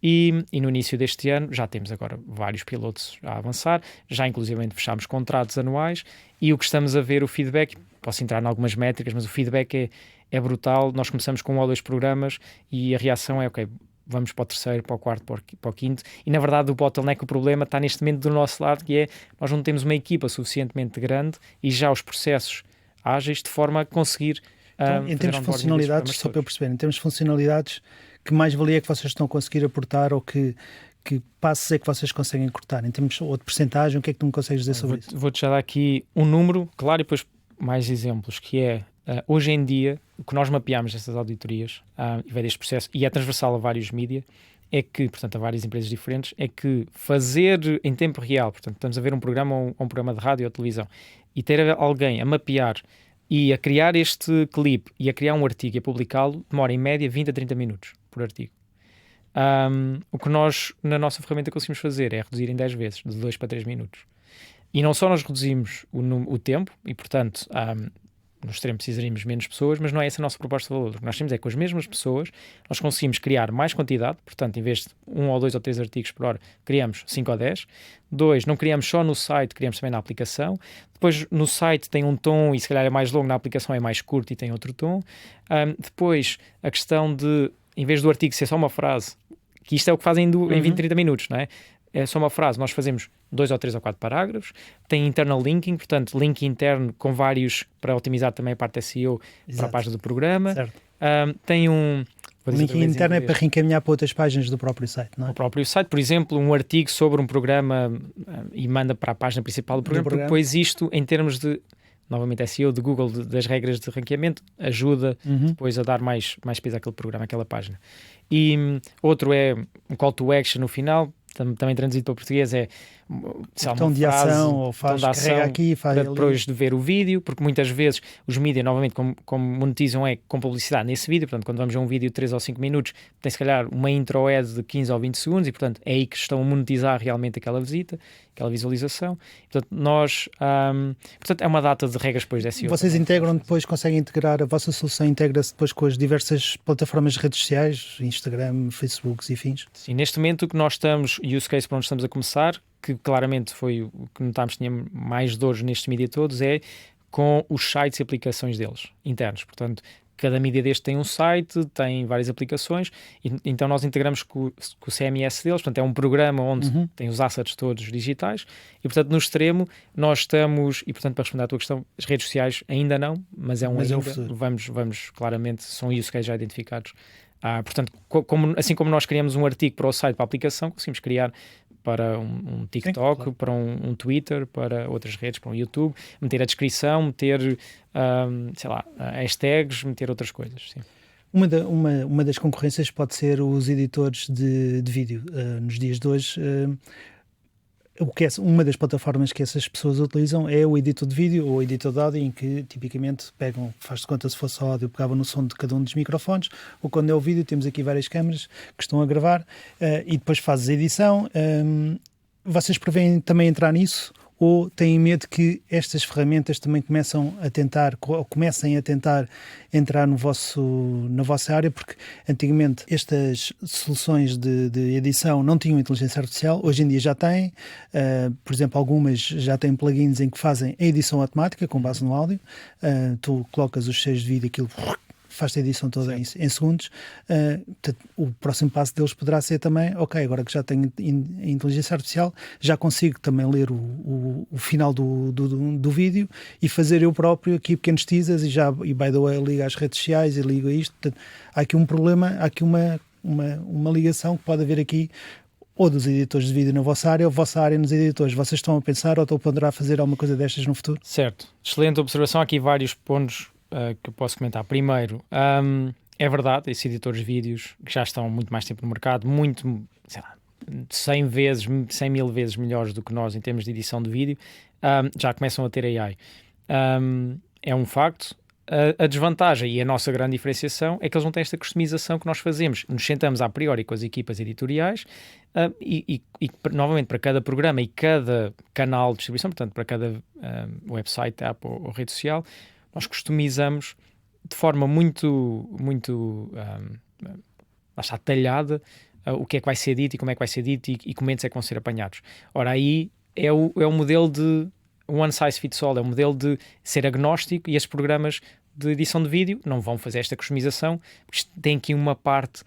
E no início deste ano já temos agora vários pilotos a avançar, já inclusivamente fechámos contratos anuais, e o que estamos a ver, o feedback, posso entrar em algumas métricas, mas o feedback é brutal. Nós começamos com 1 ou 2 programas e a reação é, ok, vamos para o terceiro, para o quarto, para o quinto, e na verdade o bottleneck, o problema está neste momento do nosso lado, que é, nós não temos uma equipa suficientemente grande e já os processos ágeis de forma a conseguir... Então, em termos de funcionalidades, só para eu perceber, em termos de funcionalidades, que mais valia é que vocês estão a conseguir aportar, ou que passos é que vocês conseguem cortar? Em termos ou de percentagem, o que é que tu me consegues dizer sobre isso? Vou-te já dar aqui um número, claro, e depois mais exemplos, que é, hoje em dia, o que nós mapeamos nessas auditorias, e vai deste processo, e é transversal a vários mídia, é que, portanto, a várias empresas diferentes, é que fazer em tempo real, portanto, estamos a ver um programa ou um programa de rádio ou televisão, e ter alguém a mapear e a criar este clipe e a criar um artigo e a publicá-lo, demora em média 20 a 30 minutos por artigo. O que nós, na nossa ferramenta, conseguimos fazer é reduzir em 10 vezes, de 2 para 3 minutos. E não só nós reduzimos o tempo, e portanto, no extremo precisaríamos menos pessoas, mas não é essa a nossa proposta de valor. O que nós temos é que com as mesmas pessoas nós conseguimos criar mais quantidade, portanto, em vez de 1 ou 2 ou 3 artigos por hora, criamos 5 ou 10. 2, não criamos só no site, criamos também na aplicação. Depois, no site tem um tom e se calhar é mais longo, na aplicação é mais curto e tem outro tom. Depois, a questão de, em vez do artigo ser só uma frase, que isto é o que fazem em 20, 30 minutos, não é? É só uma frase, nós fazemos 2 ou 3 ou 4 parágrafos, tem internal linking, portanto, link interno com vários, para otimizar também a parte SEO. Exato. Para a página do programa. Tem um... O link interno é para reencaminhar para outras páginas do próprio site, não é? O próprio site, por exemplo, um artigo sobre um programa e manda para a página principal do programa, porque depois isto, em termos de, novamente, SEO, de Google, das regras de ranqueamento, ajuda depois a dar mais peso àquele programa, àquela página. E outro é um call to action no final, também traduzido para português, é botão de ação, ou faz carrega aqui, faz para depois de ver o vídeo, porque muitas vezes os mídias, novamente, como monetizam é com publicidade nesse vídeo, portanto, quando vamos a um vídeo de 3 ou 5 minutos, tem se calhar uma intro ad de 15 ou 20 segundos, e portanto é aí que estão a monetizar realmente aquela visita, aquela visualização. Portanto, nós, portanto, é uma data de regras depois da SEO. Vocês integram depois, conseguem integrar, a vossa solução integra-se depois com as diversas plataformas de redes sociais, Instagram, Facebook e afins? Sim, neste momento o que nós estamos, use case para onde estamos a começar, que claramente foi o que notámos que tinha mais dores nestes mídia todos, é com os sites e aplicações deles, internos. Portanto, cada mídia deste tem um site, tem várias aplicações, e então nós integramos com o CMS deles, portanto é um programa onde tem os assets todos digitais, e portanto no extremo nós estamos, e portanto para responder à tua questão, as redes sociais ainda não, mas é um ainda, vamos claramente, são use cases já identificados. Portanto, assim como nós criamos um artigo para o site, para a aplicação, conseguimos criar para um TikTok, sim, claro, para um Twitter, para outras redes, para um YouTube, meter a descrição, meter, sei lá, hashtags, meter outras coisas, sim. Uma das concorrências pode ser os editores de vídeo. Nos dias de hoje, uma das plataformas que essas pessoas utilizam é o editor de vídeo ou o editor de áudio, em que tipicamente faz de conta, se fosse áudio, pegava no som de cada um dos microfones, ou quando é o vídeo temos aqui várias câmaras que estão a gravar, e depois fazes a edição. Vocês prevêem também entrar nisso, ou têm medo que estas ferramentas também comecem a tentar entrar na vossa área? Porque antigamente estas soluções de edição não tinham inteligência artificial, hoje em dia já têm. Por exemplo, algumas já têm plugins em que fazem a edição automática com base no áudio. Tu colocas os cheios de vídeo, aquilo faz-te a edição toda em segundos. Portanto, o próximo passo deles poderá ser também, ok, agora que já tenho inteligência artificial, já consigo também ler o final do vídeo e fazer eu próprio aqui pequenos teasers e by the way, ligo às redes sociais e ligo a isto. Portanto, há aqui um problema, há aqui uma ligação que pode haver aqui, ou dos editores de vídeo na vossa área, ou a vossa área nos editores. Vocês estão a pensar ou estão a ponderar fazer alguma coisa destas no futuro? Certo. Excelente observação. Há aqui vários pontos que eu posso comentar. Primeiro, é verdade, esses editores de vídeos que já estão muito mais tempo no mercado, muito, sei lá, 100 mil vezes melhores do que nós em termos de edição de vídeo, já começam a ter AI. É um facto. A desvantagem e a nossa grande diferenciação é que eles não têm esta customização que nós fazemos. Nos sentamos a priori com as equipas editoriais e novamente, para cada programa e cada canal de distribuição, portanto, para cada website, app ou rede social, nós customizamos de forma muito talhada o que é que vai ser dito e como é que vai ser dito e comentos é que vão ser apanhados. Ora, aí é o modelo de one size fits all, é o modelo de ser agnóstico, e estes programas de edição de vídeo não vão fazer esta customização, porque tem aqui uma parte,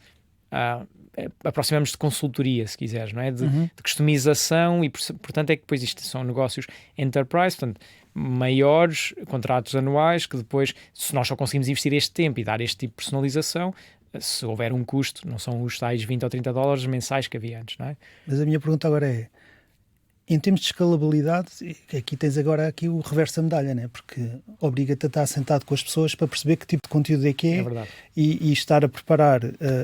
aproximamos de consultoria, se quiseres, não é? De customização, e portanto é que depois isto são negócios enterprise, portanto maiores, contratos anuais, que depois, se nós só conseguimos investir este tempo e dar este tipo de personalização, se houver um custo, não são os tais 20 ou 30 dólares mensais que havia antes, não é? Mas a minha pergunta agora é, em termos de escalabilidade, aqui tens agora o reverso da medalha, né? Porque obriga-te a estar sentado com as pessoas para perceber que tipo de conteúdo é que é, e estar a preparar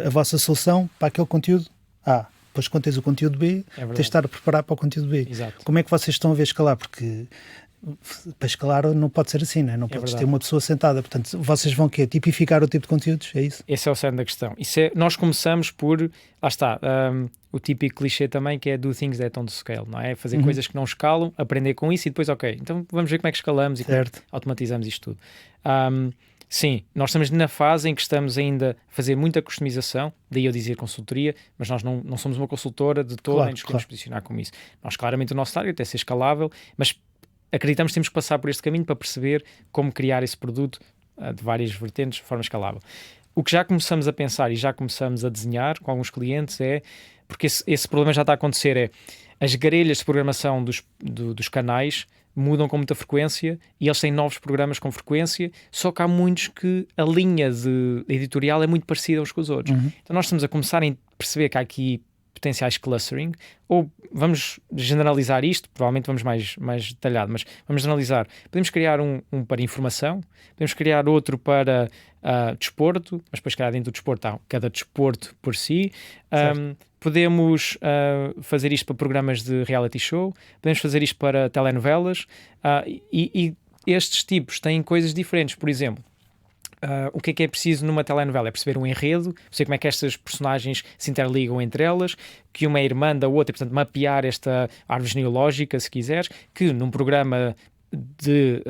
a vossa solução para aquele conteúdo A. Depois, quando tens o conteúdo B, tens de estar a preparar para o conteúdo B. Exato. Como é que vocês estão a ver escalar? Porque para escalar não pode ser assim, não podes ter uma pessoa sentada. Portanto, vocês vão tipificar o tipo de conteúdos, é isso? Esse é o cerne da questão. Nós começamos por, lá está, o típico clichê também, que é do things that don't scale, não é? Fazer coisas que não escalam, aprender com isso e depois, ok, então vamos ver como é que escalamos e como automatizamos isto tudo. Sim, nós estamos na fase em que estamos ainda a fazer muita customização, daí eu dizer consultoria, mas nós não somos uma consultora de todo, nem nos queremos posicionar como isso. Nós, claramente, o nosso target é ser escalável, mas acreditamos que temos que passar por este caminho para perceber como criar esse produto de várias vertentes de forma escalável. O que já começamos a pensar e já começamos a desenhar com alguns clientes porque esse problema já está a acontecer, as grelhas de programação dos canais mudam com muita frequência e eles têm novos programas com frequência, só que há muitos que a linha de editorial é muito parecida uns com os outros. Então nós estamos a começar a perceber que há aqui potenciais clustering, ou vamos generalizar isto, provavelmente vamos mais detalhado, mas vamos generalizar. Podemos criar um para informação, podemos criar outro para desporto, mas depois criar dentro do desporto há cada desporto por si. Podemos fazer isto para programas de reality show, podemos fazer isto para telenovelas, e estes tipos têm coisas diferentes. Por exemplo, o que é preciso numa telenovela? É perceber um enredo, perceber como é que estas personagens se interligam entre elas, que uma é irmã da outra, e, portanto, mapear esta árvore genealógica, se quiseres, que num programa de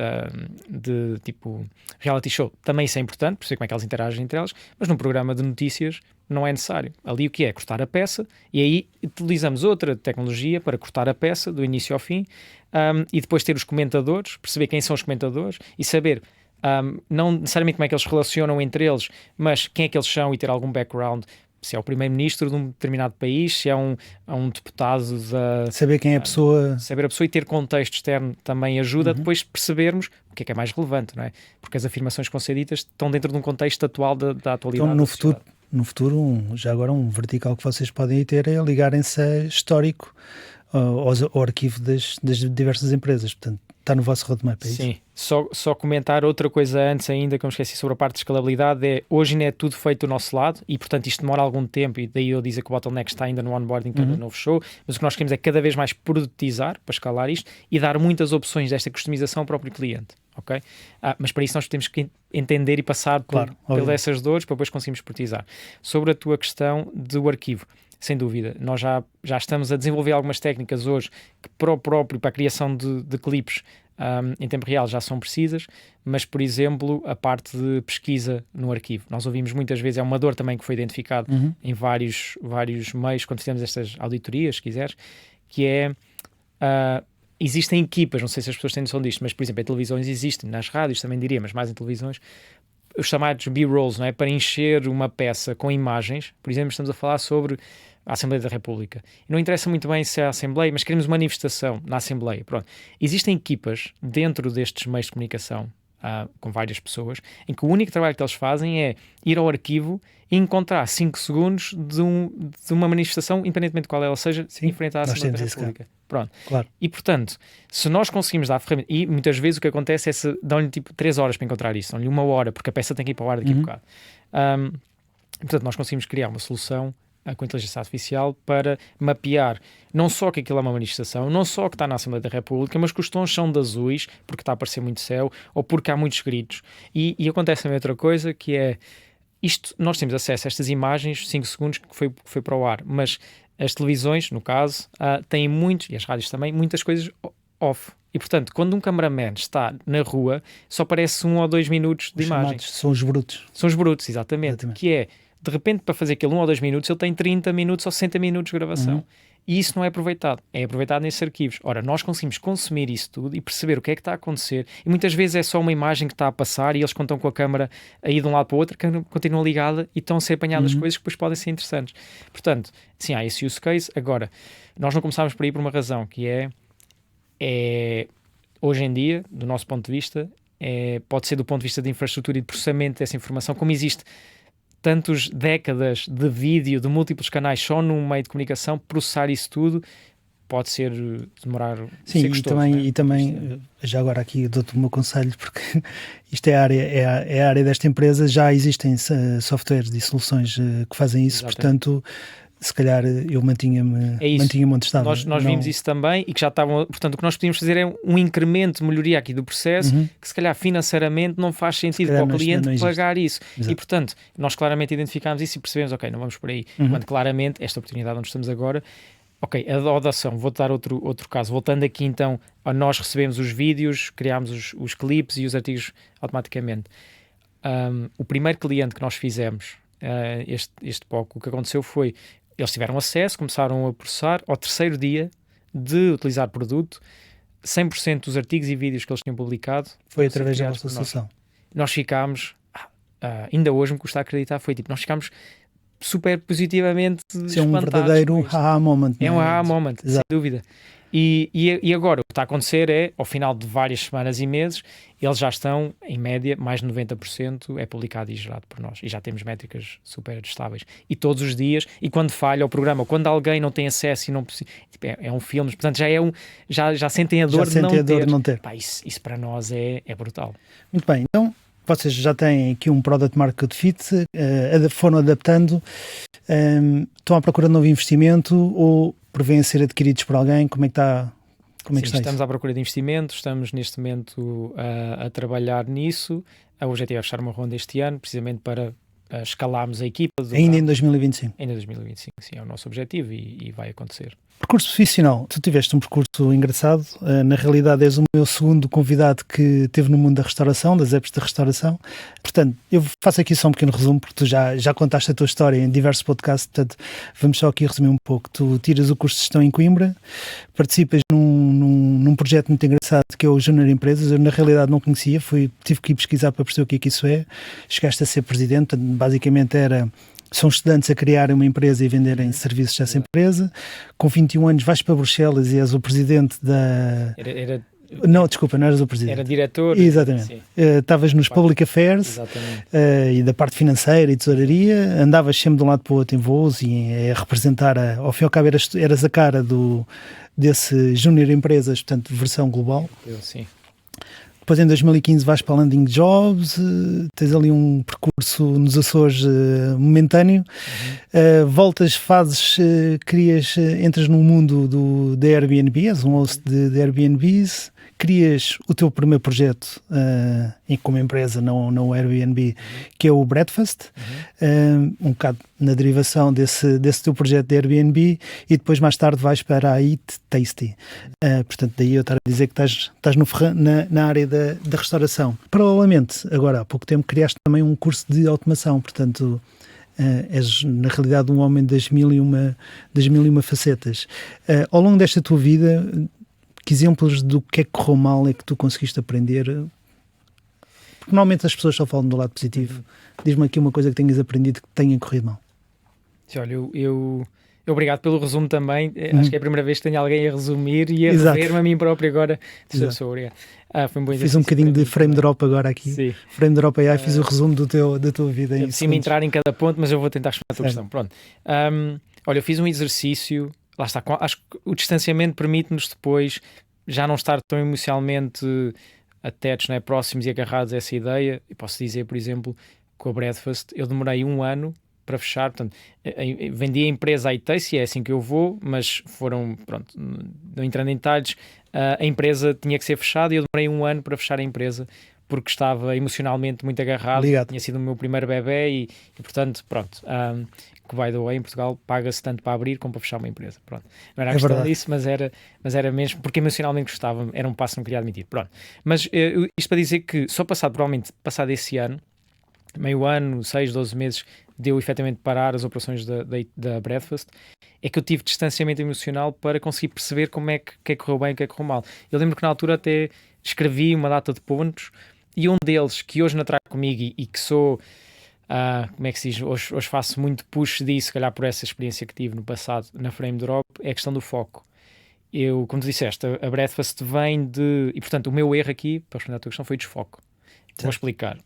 tipo reality show também isso é importante, perceber como é que elas interagem entre elas, mas num programa de notícias não é necessário. Ali o que é? Cortar a peça, e aí utilizamos outra tecnologia para cortar a peça do início ao fim, e depois ter os comentadores, perceber quem são os comentadores e saber não necessariamente como é que eles relacionam entre eles, mas quem é que eles são e ter algum background, se é o primeiro-ministro de um determinado país, se é um deputado saber quem é a pessoa. Saber a pessoa e ter contexto externo também ajuda a depois percebermos o que é mais relevante, não é? Porque as afirmações que vão ser ditas estão dentro de um contexto atual da atualidade. Então, no futuro, já agora um vertical que vocês podem ter é ligarem-se a histórico ao arquivo das diversas empresas. Portanto, está no vosso roadmap, é isso? Sim. Só comentar outra coisa antes ainda, que eu me esqueci sobre a parte de escalabilidade, hoje ainda é tudo feito do nosso lado e, portanto, isto demora algum tempo, e daí eu dizer que o bottleneck está ainda no onboarding cada novo show, mas o que nós queremos é cada vez mais produtizar para escalar isto e dar muitas opções desta customização ao próprio cliente, ok? Mas para isso nós temos que entender e passar por essas dores para depois conseguirmos produtizar. Sobre a tua questão do arquivo, sem dúvida, nós já estamos a desenvolver algumas técnicas hoje que para a criação de clipes em tempo real já são precisas, mas, por exemplo, a parte de pesquisa no arquivo. Nós ouvimos muitas vezes, é uma dor também que foi identificado em vários meios, quando fizemos estas auditorias, se quiseres, que é... existem equipas, não sei se as pessoas têm noção disto, mas, por exemplo, em televisões existem, nas rádios também diria, mas mais em televisões, os chamados B-rolls, não é? Para encher uma peça com imagens. Por exemplo, estamos a falar sobre a Assembleia da República. E não interessa muito bem se é a Assembleia, mas queremos uma manifestação na Assembleia. Pronto. Existem equipas dentro destes meios de comunicação, com várias pessoas, em que o único trabalho que eles fazem é ir ao arquivo e encontrar 5 segundos de uma manifestação, independentemente de qual ela seja, em frente à Assembleia da República. Pronto. Claro. E, portanto, se nós conseguimos dar a ferramenta, e muitas vezes o que acontece é se dão-lhe tipo 3 horas para encontrar isso, dão-lhe 1 hora, porque a peça tem que ir para o ar daqui a bocado. Portanto, nós conseguimos criar uma solução com inteligência artificial para mapear não só que aquilo é uma manifestação, não só que está na Assembleia da República, mas que os tons são de azuis, porque está a aparecer muito céu, ou porque há muitos gritos. E acontece também outra coisa, que é isto, nós temos acesso a estas imagens, 5 segundos que foi para o ar, mas as televisões, no caso, têm muitos, e as rádios também, muitas coisas off. E, portanto, quando um cameraman está na rua, só aparece 1 ou 2 minutos de imagens. São os brutos. São os brutos, exatamente. Que é de repente para fazer aquele 1 ou 2 minutos ele tem 30 minutos ou 60 minutos de gravação. E isso não é aproveitado. É aproveitado nesses arquivos. Ora, nós conseguimos consumir isso tudo e perceber o que é que está a acontecer. E muitas vezes é só uma imagem que está a passar e eles contam com a câmara a ir de um lado para o outro, que continua ligada e estão a ser apanhadas coisas que depois podem ser interessantes. Portanto, sim, há esse use case. Agora, nós não começámos por aí por uma razão, que é hoje em dia, do nosso ponto de vista, pode ser do ponto de vista de infraestrutura e de processamento dessa informação, como existe tantas décadas de vídeo, de múltiplos canais só num meio de comunicação, processar isso tudo pode demorar... Sim, ser custoso, e também já agora aqui dou-te o meu conselho, porque isto é a área desta empresa, já existem softwares e soluções que fazem isso. Exatamente. Portanto, se calhar eu mantinha-me onde estava. Nós vimos isso também e que já estavam... Portanto, o que nós podíamos fazer é um incremento, melhoria aqui do processo, que se calhar financeiramente não faz sentido para o cliente pagar isso. Exato. E, portanto, nós claramente identificámos isso e percebemos, ok, não vamos por aí. Quando claramente, esta oportunidade onde estamos agora... Ok, a adoção, vou dar outro caso. Voltando aqui então, nós recebemos os vídeos, criámos os clipes e os artigos automaticamente. O primeiro cliente que nós fizemos, este POC, o que aconteceu foi, eles tiveram acesso, começaram a processar, ao terceiro dia de utilizar produto, 100% dos artigos e vídeos que eles tinham publicado foi através da vossa solução. Nós ficámos, ainda hoje me custa acreditar, nós ficámos super positivamente espantados. É um verdadeiro aha moment. É um aha moment, sem dúvida. E agora o que está a acontecer é, ao final de várias semanas e meses, eles já estão, em média, mais de 90% é publicado e gerado por nós. E já temos métricas super estáveis. E todos os dias, e quando falha o programa, quando alguém não tem acesso e não precisa... É um filme, portanto já sentem a dor de não ter. Pá, isso para nós é brutal. Muito bem, então... Vocês já têm aqui um Product Market Fit, foram adaptando, estão à procura de novo investimento ou prevêem ser adquiridos por alguém? Como é que está? Sim, estamos à procura de investimento, estamos neste momento a trabalhar nisso. O objetivo é fechar uma ronda este ano, precisamente para escalarmos a equipa. Ainda em 2025? Ainda em 2025, sim, é o nosso objetivo e vai acontecer. Percurso profissional, tu tiveste um percurso engraçado, na realidade és o meu segundo convidado que teve no mundo da restauração, das apps de restauração, portanto eu faço aqui só um pequeno resumo porque tu já contaste a tua história em diversos podcasts, portanto vamos só aqui resumir um pouco. Tu tiras o curso de gestão em Coimbra, participas num projeto muito engraçado que é o Junior Empresas. Eu na realidade não conhecia, tive que ir pesquisar para perceber o que isso é, chegaste a ser presidente, portanto, basicamente são estudantes a criar uma empresa e venderem serviços dessa empresa. Com 21 anos vais para Bruxelas e és o presidente da... Não, desculpa, não eras o presidente. Era diretor. Exatamente. Estavas nos Public Affairs e da parte financeira e tesouraria. Andavas sempre de um lado para o outro em voos e a representar, ao fim e ao cabo eras a cara desse Junior Empresas, portanto, versão global. Sim. Depois em 2015 vais para a Landing Jobs, tens ali um percurso nos Açores momentâneo, voltas, entras no mundo da Airbnb, és um host de Airbnbs, crias o teu primeiro projeto como empresa, não o Airbnb, que é o Breakfast, um bocado na derivação desse teu projeto de Airbnb, e depois mais tarde vais para a Eat Tasty. Portanto, daí eu estar a dizer que estás na área da restauração. Paralelamente, agora há pouco tempo criaste também um curso de automação, portanto és na realidade um homem das mil e uma facetas. Ao longo desta tua vida, que exemplos do que é que correu mal é que tu conseguiste aprender? Porque normalmente as pessoas só falam do lado positivo. Diz-me aqui uma coisa que tenhas aprendido que tenha corrido mal. Sim, olha, eu obrigado pelo resumo também. Acho que é a primeira vez que tenho alguém a resumir e a rever-me a mim próprio agora. Obrigado. Foi um bom exercício. Fiz um bocadinho de frame drop agora aqui. Sim. Frame drop AI, fiz o resumo da tua vida. Preciso-me entrar em cada ponto, mas eu vou tentar responder a tua questão. Pronto. Olha, eu fiz um exercício. Lá está. Acho que o distanciamento permite-nos depois já não estar tão emocionalmente attached, né, próximos e agarrados a essa ideia. Eu posso dizer, por exemplo, com a Breakfast, eu demorei 1 ano para fechar. Portanto, vendi a empresa à Itace, é assim que eu vou, mas não entrando em detalhes, a empresa tinha que ser fechada e eu demorei 1 ano para fechar a empresa porque estava emocionalmente muito agarrado. Ligado. Tinha sido o meu primeiro bebê e portanto, pronto. Que by the way, em Portugal paga-se tanto para abrir como para fechar uma empresa. Pronto. Não era a questão disso, mas era mesmo porque emocionalmente gostava, era um passo que não queria admitir. Pronto. Mas isto para dizer que só provavelmente passado esse ano, meio ano, 6, 12 meses de eu efetivamente parar as operações da Breadfast, é que eu tive distanciamento emocional para conseguir perceber como é que correu bem e o que é que correu mal. Eu lembro que na altura até escrevi uma data de pontos, e um deles que hoje não trago comigo e que sou, como é que se diz, hoje faço muito push disso, se calhar por essa experiência que tive no passado na Frame Drop, é a questão do foco. Eu, como tu disseste, a Breadfast vem de... E, portanto, o meu erro aqui, para responder à tua questão, foi desfoco. Vou explicar.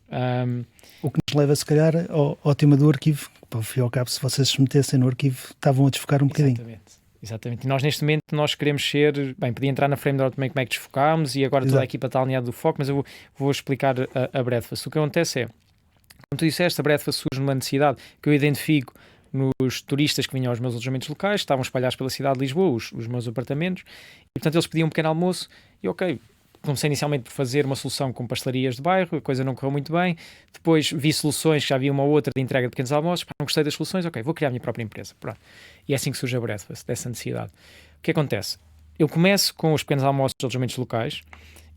O que nos leva, se calhar, ao tema do arquivo. Ao fim e ao cabo, se vocês se metessem no arquivo, estavam a desfocar um bocadinho. Exatamente. E nós, neste momento, nós queremos ser... Bem, podia entrar na Frame Drop também como é que desfocámos, e agora toda a equipa está alinhada do foco, mas eu vou explicar a Breadfast. O que acontece é, como tu disseste, a Breadfast surge numa necessidade que eu identifico nos turistas que vinham aos meus alojamentos locais, estavam espalhados pela cidade de Lisboa, os meus apartamentos, e portanto eles pediam um pequeno almoço, e ok, comecei inicialmente por fazer uma solução com pastelarias de bairro, a coisa não correu muito bem, depois vi soluções, já havia uma outra de entrega de pequenos almoços, não gostei das soluções, ok, vou criar a minha própria empresa, pronto. E é assim que surge a Breadfast, dessa necessidade. O que acontece? Eu começo com os pequenos almoços de alojamentos locais,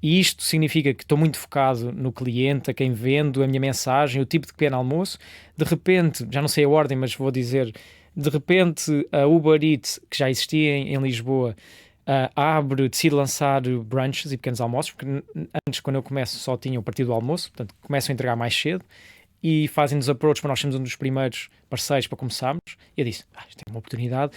e isto significa que estou muito focado no cliente, a quem vendo, a minha mensagem, o tipo de pequeno almoço. De repente, já não sei a ordem, mas vou dizer, de repente a Uber Eats, que já existia em Lisboa, decide lançar brunches e pequenos almoços, porque antes, quando eu começo, só tinha o partido do almoço, portanto, começam a entregar mais cedo e fazem-nos approach para nós sermos um dos primeiros parceiros para começarmos. E eu disse, isto é uma oportunidade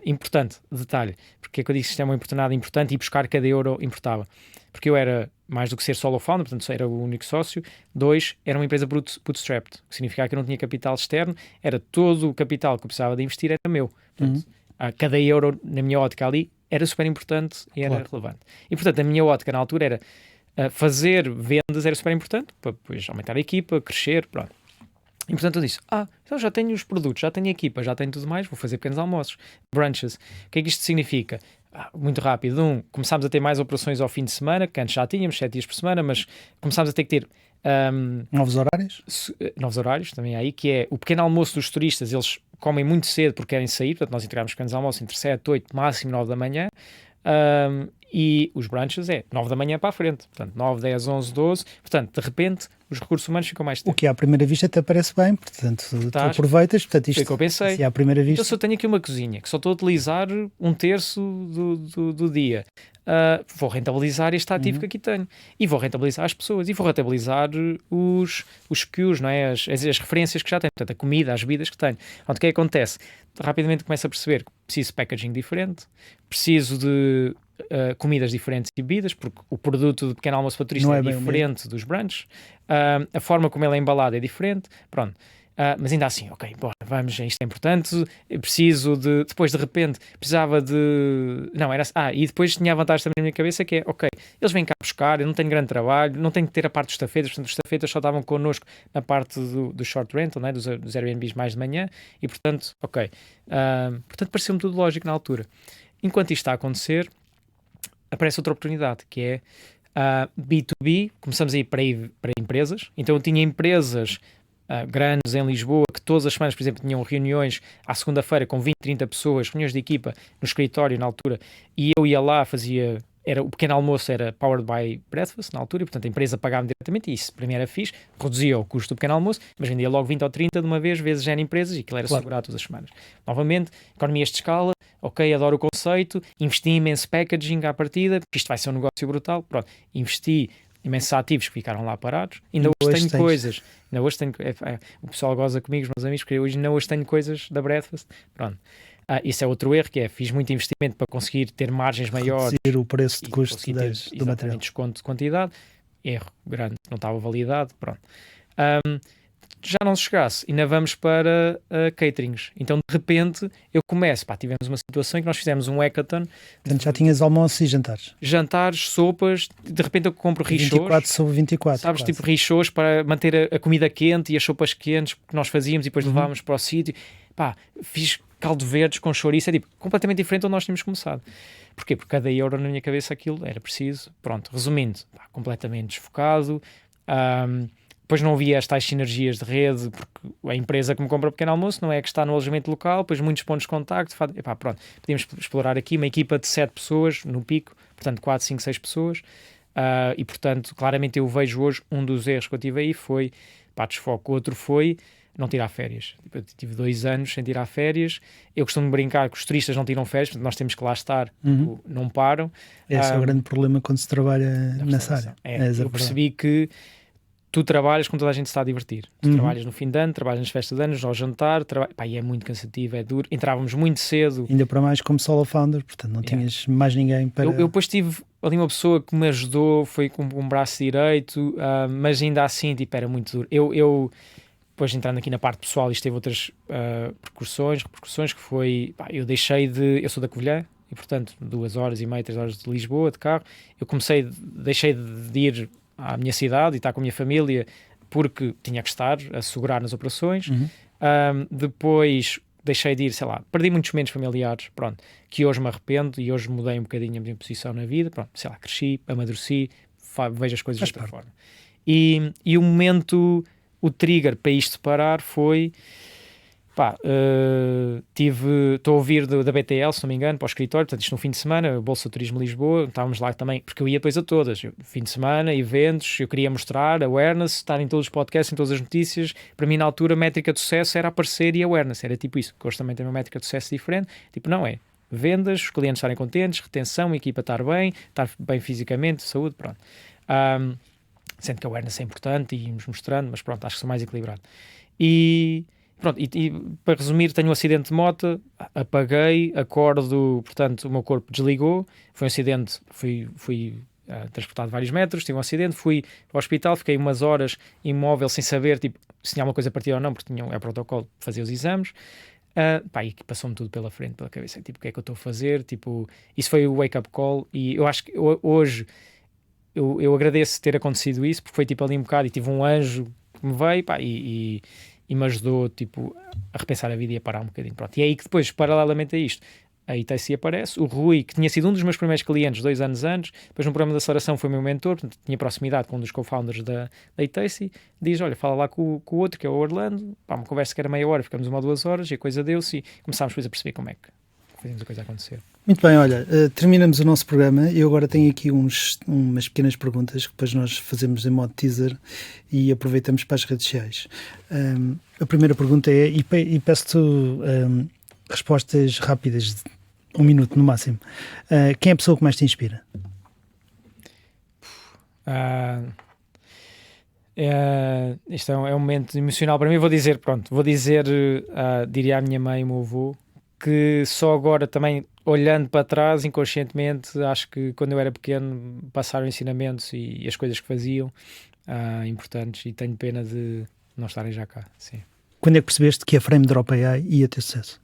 importante, detalhe, porque é que eu disse que isto é uma oportunidade importante e buscar cada euro importava. Porque eu era, mais do que ser solo founder, portanto era o único sócio. 2, era uma empresa bootstrapped, o que significava que eu não tinha capital externo, era todo o capital que eu precisava de investir, era meu. Portanto, cada euro, na minha ótica ali, era super importante e era relevante. E portanto, a minha ótica na altura era fazer vendas era super importante, para depois aumentar a equipa, crescer, pronto. E portanto eu disse, então já tenho os produtos, já tenho a equipa, já tenho tudo mais, vou fazer pequenos almoços, brunches. O que é que isto significa? Muito rápido. Começámos a ter mais operações ao fim de semana, que antes já tínhamos, 7 dias por semana, mas começámos a ter que ter... novos horários? Novos horários, também aí, que é o pequeno almoço dos turistas, eles comem muito cedo porque querem sair, portanto nós entregamos pequenos almoços entre 7, 8, máximo 9 da manhã, e os brunches é 9 da manhã para a frente, portanto 9, 10, 11, 12, portanto de repente os recursos humanos ficam mais tempo. O que à primeira vista até parece bem, portanto tu aproveitas, portanto isto foi o que eu pensei. Se à primeira vista... Então se eu tenho aqui uma cozinha que só estou a utilizar 1/3 do dia, vou rentabilizar este ativo que aqui tenho, e vou rentabilizar as pessoas, e vou rentabilizar os SKUs, não é? as referências que já tenho, portanto a comida, as bebidas que tenho. Então, o que é que acontece? Rapidamente começo a perceber que preciso de packaging diferente, preciso de comidas diferentes e bebidas, porque o produto de pequeno almoço para turista é diferente dos brunches, a forma como ele é embalado é diferente, pronto. Mas ainda assim, ok, bora, vamos, isto é importante, eu preciso de... Depois, de repente, precisava de... Não, era... e depois tinha a vantagem também na minha cabeça que é, ok, eles vêm cá buscar, eu não tenho grande trabalho, não tenho que ter a parte dos estafetas, portanto, os estafetas só estavam connosco na parte do short rental, né, dos Airbnbs mais de manhã, e portanto, ok. Portanto, pareceu-me tudo lógico na altura. Enquanto isto está a acontecer, aparece outra oportunidade, que é B2B, começamos a ir para empresas, então eu tinha empresas grandes em Lisboa, que todas as semanas, por exemplo, tinham reuniões à segunda-feira com 20, 30 pessoas, reuniões de equipa no escritório na altura, e eu ia lá, o pequeno almoço era powered by breakfast na altura, e portanto a empresa pagava-me diretamente, e isso para mim era fixe, reduzia o custo do pequeno almoço, mas vendia logo 20 ou 30 de uma vez, vezes já em empresas, e aquilo era segurado todas as semanas. Novamente, economias de escala, ok, adoro o conceito, investi imenso packaging à partida, porque isto vai ser um negócio brutal, pronto, investi imensos ativos que ficaram lá parados, ainda hoje tenho coisas, o pessoal goza comigo, os meus amigos, porque ainda hoje tenho coisas da Breadfast, pronto. Isso é outro erro, que é, fiz muito investimento para conseguir ter margens maiores, reduzir o preço de custo do material, desconto de quantidade, erro grande, não estava validado, pronto. Já não se chegasse, ainda vamos para caterings. Então, de repente, eu começo, tivemos uma situação em que nós fizemos um hackathon. Portanto, já tinhas almoços e jantares. Jantares, sopas, de repente eu compro richôs. 24 sobre 24. Sabes, quase. Tipo richôs para manter a comida quente e as sopas quentes que nós fazíamos e depois levávamos para o sítio. Fiz caldo verdes com chouriço, é completamente diferente onde nós tínhamos começado. Porquê? Porque cada euro na minha cabeça aquilo era preciso. Pronto, resumindo, completamente desfocado. Depois não havia as tais sinergias de rede, porque a empresa que me compra o pequeno almoço não é que está no alojamento local, depois muitos pontos de contacto. Pronto, podíamos explorar aqui uma equipa de 7 pessoas no pico, portanto 4, 5, 6 pessoas, e portanto claramente eu vejo hoje um dos erros que eu tive aí foi desfoco. O outro foi não tirar férias. Tipo, eu tive 2 anos sem tirar férias. Eu costumo brincar que os turistas não tiram férias, portanto nós temos que lá estar, não param. Esse é o grande problema quando se trabalha nessa área. Eu percebi que tu trabalhas quando toda a gente se está a divertir. Tu trabalhas no fim de ano, trabalhas nas festas de anos, ao jantar, e é muito cansativo, é duro. Entrávamos muito cedo. Ainda para mais como solo founder, portanto não tinhas mais ninguém para... Eu depois tive ali uma pessoa que me ajudou, foi com um braço direito, mas ainda assim, tipo, era muito duro. Eu depois entrando aqui na parte pessoal, isto teve outras repercussões, que foi, eu eu sou da Covilhã, e portanto 2h30, 3 horas de Lisboa, de carro. Deixei de ir à minha cidade e estar com a minha família porque tinha que estar a segurar nas operações. Depois deixei de ir, perdi muitos momentos familiares, pronto, que hoje me arrependo e hoje mudei um bocadinho a minha posição na vida, pronto, cresci, amadureci, vejo as coisas de outra forma. E o momento, o trigger para isto parar foi... estou a ouvir da BTL, se não me engano, para o escritório, portanto isto no fim de semana, Bolsa de Turismo Lisboa, estávamos lá também, porque eu ia depois a todas, fim de semana, eventos, eu queria mostrar awareness, estar em todos os podcasts, em todas as notícias. Para mim na altura a métrica de sucesso era aparecer e awareness, era tipo isso, que hoje também tem uma métrica de sucesso diferente, tipo não é, vendas, os clientes estarem contentes, retenção, a equipa estar bem fisicamente, saúde, pronto. Sendo que a awareness é importante e íamos mostrando, mas pronto, acho que sou mais equilibrado. Pronto, e para resumir, tenho um acidente de moto, apaguei, acordo, portanto, o meu corpo desligou, foi um acidente, fui transportado vários metros, tive um acidente, fui ao hospital, fiquei umas horas imóvel sem saber, tipo, se tinha alguma coisa partida ou não, porque é protocolo de fazer os exames, e passou-me tudo pela frente, pela cabeça, tipo, o que é que eu estou a fazer, tipo, isso foi o wake-up call, e eu acho que hoje, eu agradeço ter acontecido isso, porque foi tipo ali um bocado, e tive um anjo que me veio, e me ajudou, tipo, a repensar a vida e a parar um bocadinho. Pronto. E é aí que depois, paralelamente a isto, a ITC aparece. O Rui, que tinha sido um dos meus primeiros clientes 2 anos antes, depois no programa de aceleração foi meu mentor, portanto, tinha proximidade com um dos co-founders da ITC, diz, olha, fala lá com o outro, que é o Orlando, uma conversa que era meia hora, ficamos 1 ou 2 horas, e a coisa deu-se, e começámos depois a perceber como é que fazíamos a coisa acontecer. Muito bem, olha, terminamos o nosso programa. Eu agora tenho aqui umas pequenas perguntas que depois nós fazemos em modo teaser e aproveitamos para as redes sociais. A primeira pergunta é, e peço-te respostas rápidas, de 1 minuto no máximo. Quem é a pessoa que mais te inspira? Isto é um momento emocional para mim. Vou dizer, diria a minha mãe e o meu avô, que só agora também, olhando para trás, inconscientemente, acho que quando eu era pequeno passaram ensinamentos e as coisas que faziam importantes, e tenho pena de não estarem já cá. Sim. Quando é que percebeste que a Frame Drop AI ia ter sucesso?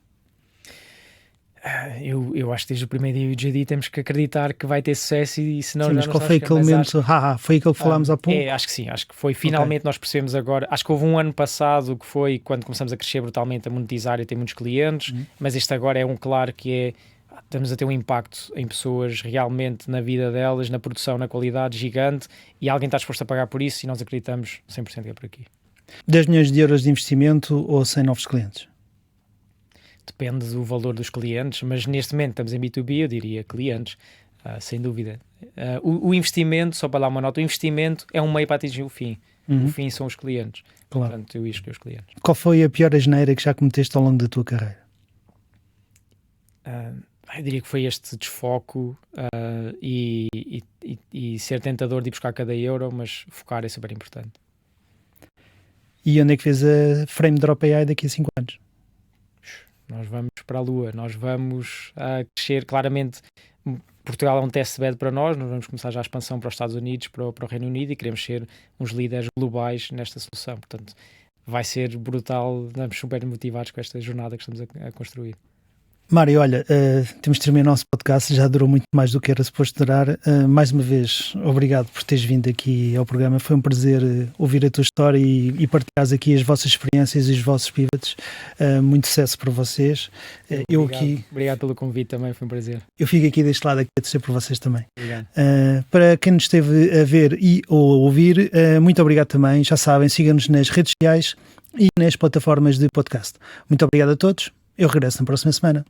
Eu acho que desde o primeiro dia do GD temos que acreditar que vai ter sucesso, e senão... Sim, mas qual foi aquele momento? Foi aquele que falámos há pouco? Acho que sim, acho que foi finalmente nós percebemos agora. Acho que houve um ano passado que foi quando começamos a crescer brutalmente, a monetizar e a ter muitos clientes, mas este agora é claro que é... Estamos a ter um impacto em pessoas realmente na vida delas, na produção, na qualidade gigante, e alguém está disposto a pagar por isso, e nós acreditamos 100% que é por aqui. 10 milhões de euros de investimento ou 100 novos clientes? Depende do valor dos clientes, mas neste momento estamos em B2B, eu diria clientes, sem dúvida. O investimento, só para dar uma nota, o investimento é um meio para atingir o fim. O fim são os clientes. Claro. Portanto, eu escolho os clientes. Qual foi a pior asneira que já cometeste ao longo da tua carreira? Eu diria que foi este desfoco e ser tentador de ir buscar cada euro, mas focar é super importante. E onde é que vês a Frame Drop AI daqui a 5 anos? Nós vamos para a Lua, nós vamos crescer. Claramente, Portugal é um testbed para nós vamos começar já a expansão para os Estados Unidos, para o Reino Unido, e queremos ser uns líderes globais nesta solução. Portanto, vai ser brutal, estamos super motivados com esta jornada que estamos a construir. Mário, olha, temos de terminar o nosso podcast, já durou muito mais do que era suposto durar. Mais uma vez, obrigado por teres vindo aqui ao programa, foi um prazer ouvir a tua história e partilhares aqui as vossas experiências e os vossos pivots. Muito sucesso para vocês. Obrigado pelo convite também, foi um prazer. Eu fico aqui deste lado aqui a torcer por vocês também. Obrigado. Para quem nos esteve a ver ou a ouvir, muito obrigado também. Já sabem, sigam-nos nas redes sociais e nas plataformas de podcast. Muito obrigado a todos. Eu regresso na próxima semana.